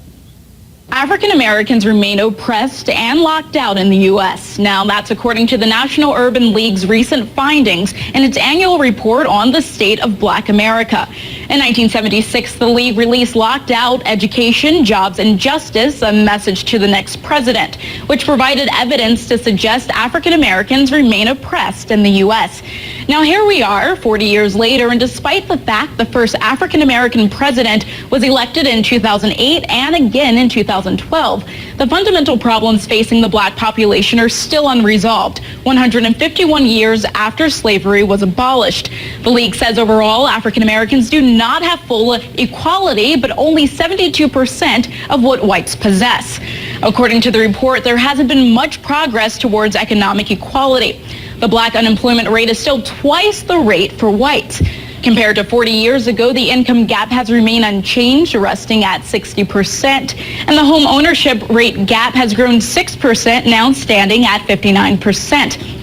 African Americans remain oppressed and locked out in the U.S. Now, that's according to the National Urban League's recent findings in its annual report on the state of Black America. In 1976, the League released Locked Out, Education, Jobs, and Justice, a message to the next president, which provided evidence to suggest African Americans remain oppressed in the U.S. Now, here we are 40 years later, and despite the fact the first African American president was elected in 2008 and again in 2012, the fundamental problems facing the black population are still unresolved, 151 years after slavery was abolished. The League says overall, African Americans do not have full equality, but only 72% of what whites possess. According to the report, there hasn't been much progress towards economic equality. The black unemployment rate is still twice the rate for whites. Compared to 40 years ago, the income gap has remained unchanged, resting at 60%. And the home ownership rate gap has grown 6%, now standing at 59%.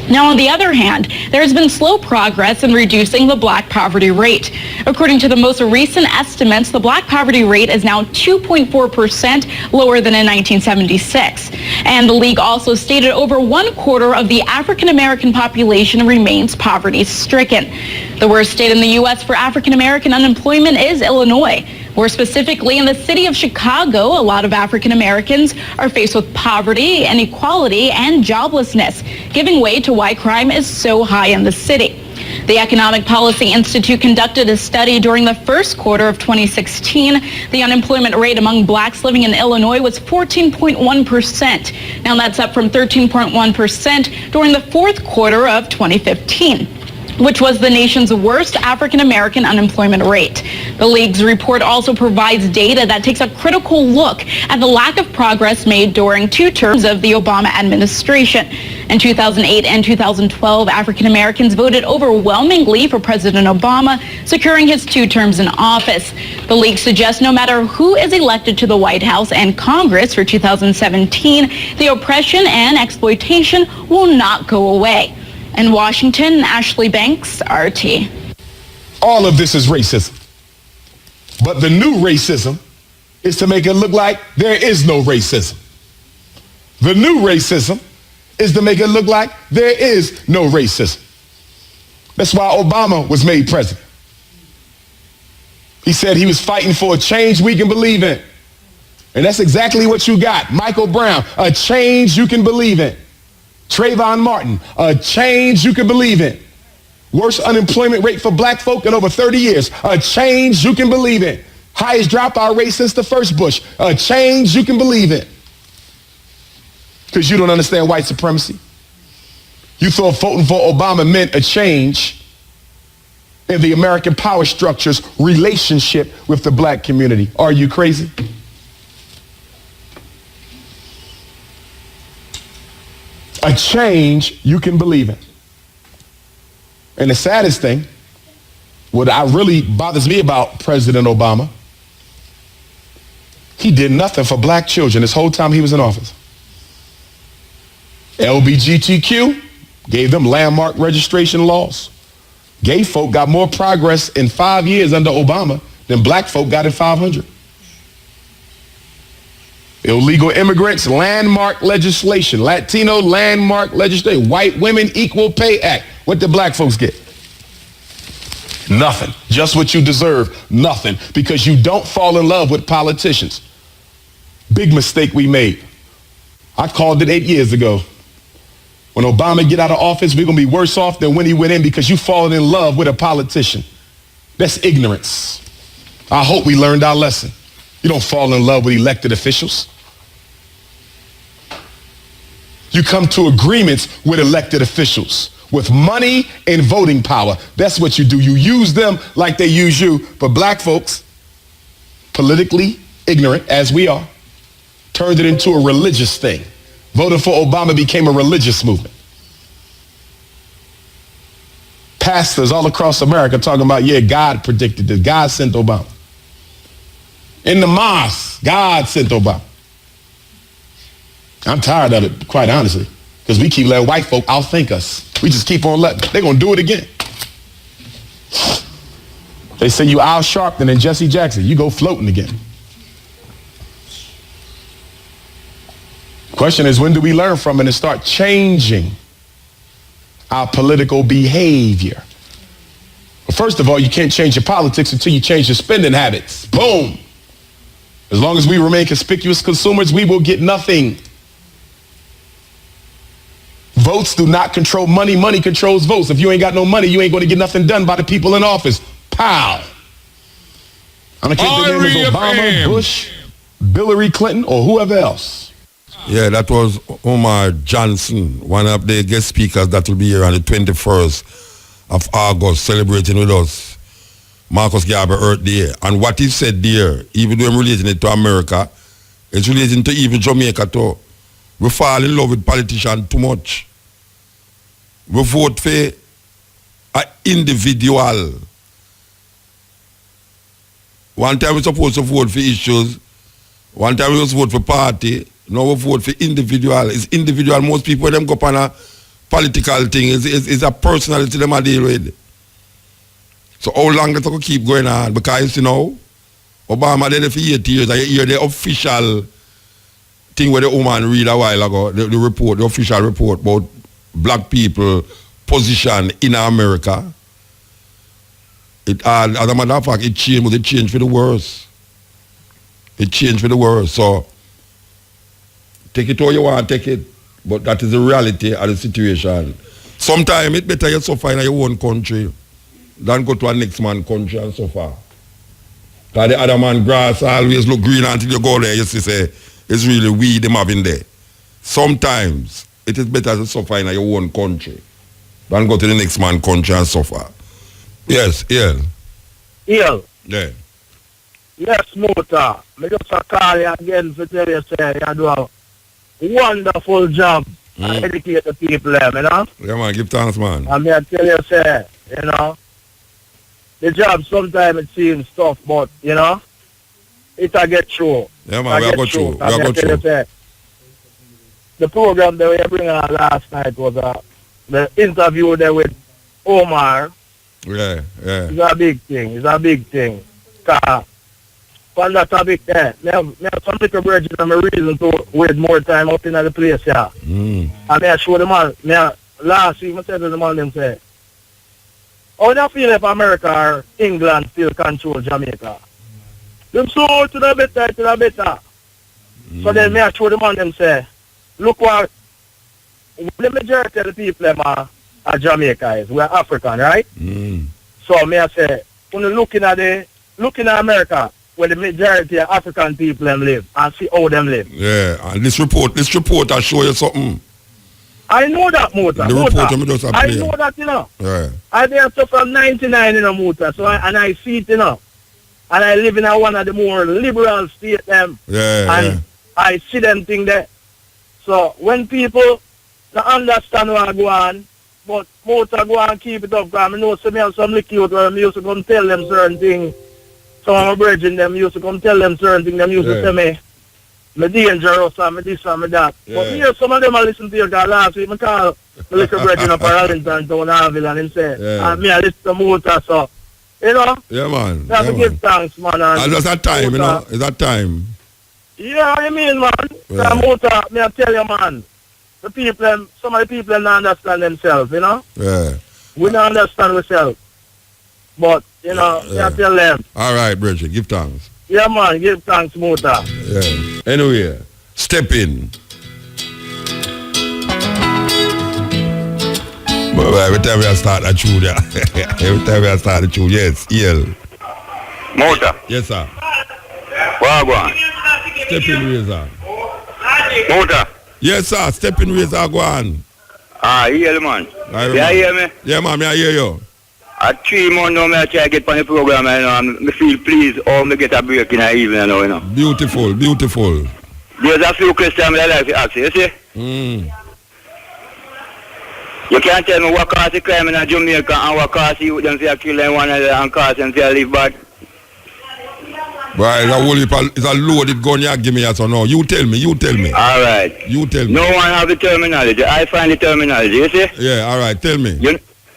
Now, on the other hand, there has been slow progress in reducing the black poverty rate. According to the most recent estimates, the black poverty rate is now 2.4% lower than in 1976. And the league also stated over 1/4 of the African-American population remains poverty-stricken. The worst state in the U.S. for African-American unemployment is Illinois. More specifically, in the city of Chicago, a lot of African Americans are faced with poverty, inequality, and joblessness, giving way to why crime is so high in the city. The Economic Policy Institute conducted a study during the first quarter of 2016. The unemployment rate among blacks living in Illinois was 14.1%. Now that's up from 13.1% during the fourth quarter of 2015. Which was the nation's worst African-American unemployment rate. The league's report also provides data that takes a critical look at the lack of progress made during 2 terms of the Obama administration. In 2008 and 2012, African-Americans voted overwhelmingly for President Obama, securing his 2 terms in office. The league suggests no matter who is elected to the White House and Congress for 2017, the oppression and exploitation will not go away. In Washington, Ashley Banks, RT. All of this is racism. But the new racism is to make it look like there is no racism. The new racism is to make it look like there is no racism. That's why Obama was made president. He said he was fighting for a change we can believe in. And that's exactly what you got. Michael Brown, a change you can believe in. Trayvon Martin, a change you can believe in. Worst unemployment rate for black folk in over 30 years. A change you can believe in. Highest dropout rate since the first Bush. A change you can believe in. Because you don't understand white supremacy. You thought voting for Obama meant a change in the American power structure's relationship with the black community. Are you crazy? A change you can believe in. And the saddest thing, what really bothers me about President Obama, he did nothing for black children this whole time he was in office. LGBTQ, gave them landmark registration laws. Gay folk got more progress in 5 years under Obama than black folk got in 500. Illegal immigrants, landmark legislation. Latino, landmark legislation. White women, equal pay act. What did black folks get? Nothing. Just what you deserve. Nothing. Because you don't fall in love with politicians. Big mistake we made. I called it 8 years ago. When Obama get out of office, we're going to be worse off than when he went in because you fallen in love with a politician. That's ignorance. I hope we learned our lesson. You don't fall in love with elected officials. You come to agreements with elected officials with money and voting power. That's what you do. You use them like they use you. But black folks, politically ignorant as we are, turned it into a religious thing. Voting for Obama became a religious movement. Pastors all across America talking about, yeah, God predicted this. God sent Obama. In the mosque, God sent Obama. I'm tired of it, quite honestly, because we keep letting white folk outthink us. We just keep on letting. They're going to do it again. They say you Al Sharpton and Jesse Jackson. You go floating again. Question is, when do we learn from it and start changing our political behavior? Well, first of all, you can't change your politics until you change your spending habits. Boom. As long as we remain conspicuous consumers, we will get nothing. Votes do not control money. Money controls votes. If you ain't got no money, you ain't going to get nothing done by the people in office. Pow. I don't care if the name is Obama, Bush, Hillary Clinton, or whoever else. Yeah, that was Omar Johnson, one of the guest speakers that will be here on the 21st of August, celebrating with us Marcus Garvey hurt there. And what he said there, even though I'm relating it to America, it's relating to even Jamaica too. We fall in love with politicians too much. We vote for an individual. One time we're supposed to vote for issues. One time we was vote for party. Now we vote for individual. It's individual. Most people, when them go up on a political thing, it's a personality them are deal with. So how long it will keep going on? Because, you know, Obama did it for 8 years. I hear the official thing where the woman read a while ago, the report, the official report about black people position in America. As a matter of fact, it changed for the worse. It changed for the worse. So take it how you want to take it, but that is the reality of the situation. Sometimes it's better you suffer in your own country than go to a next man's country and suffer. Because the other man's grass always look green until you go there, you see, say, it's really weed them having there. Sometimes it is better to suffer in your own country than go to the next man's country and suffer. Yes, Ian. Ian. Yeah. Yes, Mota. I just call you again to tell you, say, you do a wonderful job and educate the people, you know? Yeah, man, give thanks, man. And I tell you, say, you know, the job sometimes it seems tough, but, you know, it'll get through. Yeah, man, we are go through. We are go through. The program that we bring on last night was the interview there with Omar. Yeah. It's a big thing. It's a big thing. On that topic there, I have some little bridges and a reason to wait more time up in the place, yeah. And I show the man, last week I said to the man, them say, how do you feel if America or England still control Jamaica? Them so to the better. So then I show the man, them say, look what the majority of the people them are Jamaica is. We're African, right? So I say, when you looking at America, where the majority of African people them live and see how them live. Yeah, and this report I show you something. I know that, Mota. The report I just I know that, you know. Yeah. I there from 99 in a Mota, so I see it, you know. And I live in one of the more liberal states them. And I see them thing there. So when people don't understand what I go on, but Mota go and keep it up, because I know some have some liquid where I used to come tell them certain things. Some of my brethren them used to come tell them certain things. Them used to tell me dangerous and me this and me that. But here some of them I listen to you, because last week I call the little brethren up Arlington town Harville and him say, and me I listen to Mota, so, you know. Yeah, man. You have to give thanks, man. And that's that time, you know. It's that time. Yeah, I mean, man. Yeah. Mota, me I tell you, man. The people, some of the people don't understand themselves, you know. Yeah. We don't understand ourselves. But, you know, I tell them. All right, Bridget, give thanks. Yeah, man, give thanks, Mota. Yeah. Anyway, step in. But every time I start a tune, yes, EL. Mota. Yes, sir. Wagwan. Step in, Razor. Mota. Yes, sir. Step in, Razor, go on. EL, man. You hear me? Yeah, man, I hear you. At 3 months now, I try to get on the program, you know, and I feel pleased how I get a break in the evening, you know. Beautiful. There's a few questions I like to ask you, you see? You can't tell me what cause the crime in Jamaica and what cause you them for killing one another and cause them to live bad. Right, it's a loaded gun you give me as or no. You tell me. All right. You tell me. No one have the terminology. I find the terminology, you see? Yeah, all right, tell me.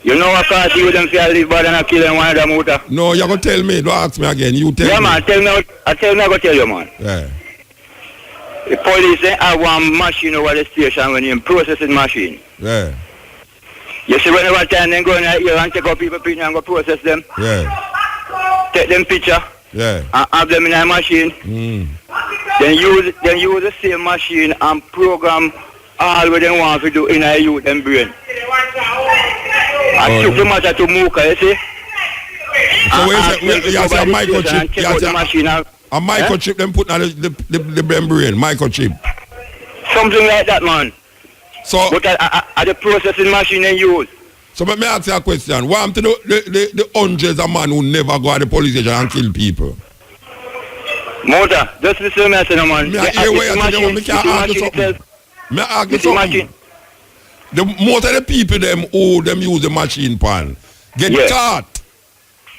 You know what cause you them to live bad and killing one another, Mota? No, you're going to tell me. Don't ask me again. You tell me. Yeah, man, tell me, I'm going to tell you, man. Yeah. The police have one machine over the station when you're processing machine. Yeah. You see whenever time they go in here and take out people picture and go process them. Yeah. Take them picture. Yeah. And have them in a machine. Then use the same machine and program all what they want to do in a youth and brain. I took the matter to Muka, you see. So you have a microchip. A microchip them put on the brain. Microchip. Something like that, man. So but at the processing machine they use. So let me ask you a question. What happened to the hundreds of men who never go to the police station and kill people? Motor, just listen to me, I say, no, man. Me hear what you say, me can't ask you something. Me ask you something. Most of the people them who them use the machine pan get caught,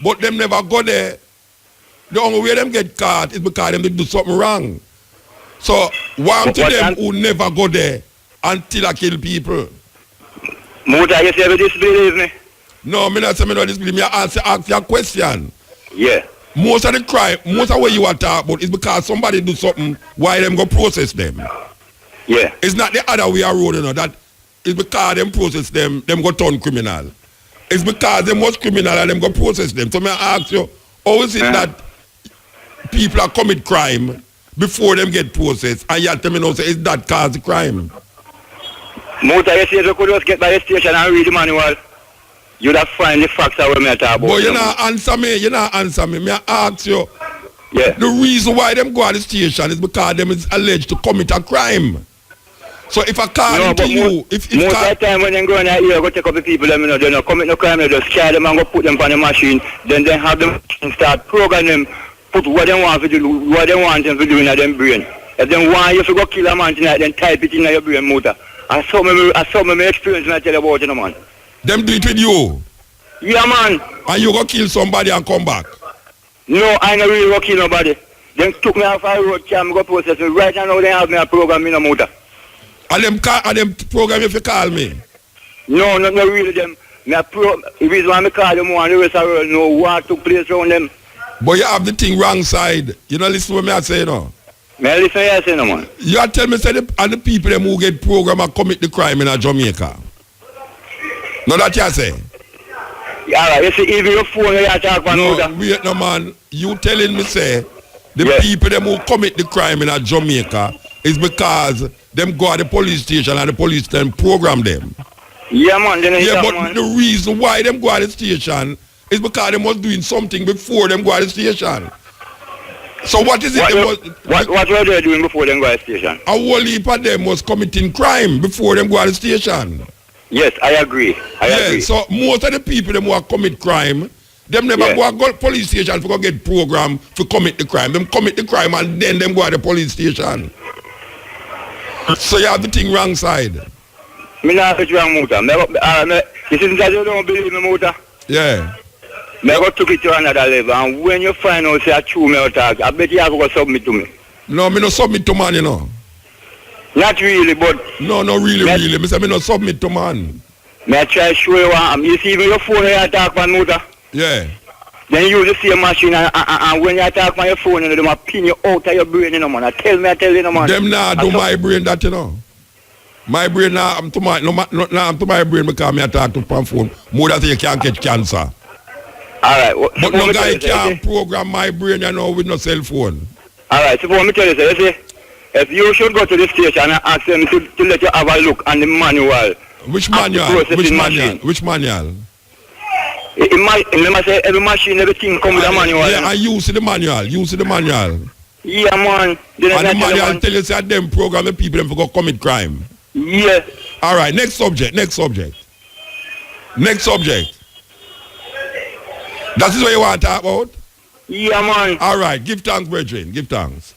but them never go there. The only way them get caught is because them do something wrong. So one to them who never go there until I kill people. Motor, you say you disbelieve me? No, me not say me don't disbelieve me. I ask you a question. Yeah. Most of the crime, most of what you are talking about is because somebody do something why them go process them. Yeah. It's not the other way around, you know, that it's because them process them go turn criminal. It's because them was criminal and them go process them. So me ask you, how is it that people are commit crime before them get processed and you tell me now say is that cause the crime? Motor, you say you could just get by the station and read the manual. You'd have find the facts that we talk about. But you not answer me. Me ask you. Yeah. The reason why them go to the station is because them is alleged to commit a crime. So if I call to you, if most of the time when they go in here, you go take up the people, them, you know, they don't commit no crime, they just scare them and go put them on the machine, then they have them start program them, put what they want to do, what they want them to do in their brain. If they want you to go kill a man tonight, then type it in your brain, Motor. I saw my experience when I tell you about it, you know, man. Them do it with you? Yeah, man. And you go kill somebody and come back? No, I never really go kill nobody. They took me off a road, cam, go process me. Right now, they have me a program in a Motor. And them program if you call me? No, not really them. The reason why I call them and the rest of the world know what took place around them. But you have the thing wrong side. You know listen to what I say now? Me listen to what I say no, man. You are tell me say and the people them who get program and commit the crime in Jamaica. No that you say? Yeah, you see even your phone you talk about. No, wait no man. You telling me say the people them who commit the crime in Jamaica is because them go to the police station and the police then program them. Yeah, man. But the reason why them go to the station is because them was doing something before them go to the station. So what is it? What were they doing before them go to the station? A whole heap of them was committing crime before them go to the station. Yes, I agree. I agree. So most of the people them who commit crime, them never go to police station for go get program to commit the crime. Them commit the crime and then them go to the police station. So you have the thing wrong side. Me not have it wrong, Motor. You see that you don't believe me, Motor? Yeah. Me go took it to another level, and when you find out say I true me or talk, I bet you have to go submit to me. No, me no submit to man, you know. Not really, but... No, really. Me say me no submit to man. Me I try to show you what you see when your phone you talk on Motor? Yeah. Then you use the same machine and when you talk on your phone, you know, them pin you out of your brain, you know, man. I tell you, no, man. Them nah do my brain that, you know. My brain now, I'm to my brain because me talk to my phone. More that you can't get cancer. Alright. But no guy can't program my brain, you know, with no cell phone. Alright, so let me tell you, you see, if you should go to the station and ask them to let you have a look on the manual. Which manual? Which manual? Remember say every machine, everything come with a manual. Yeah, I use the manual. Yeah, man. And the manual tell you say them program the people them for go commit crime. Yeah. Alright, next subject. That is what you want to talk about? Yeah, man. Alright, give thanks, brethren. Give thanks.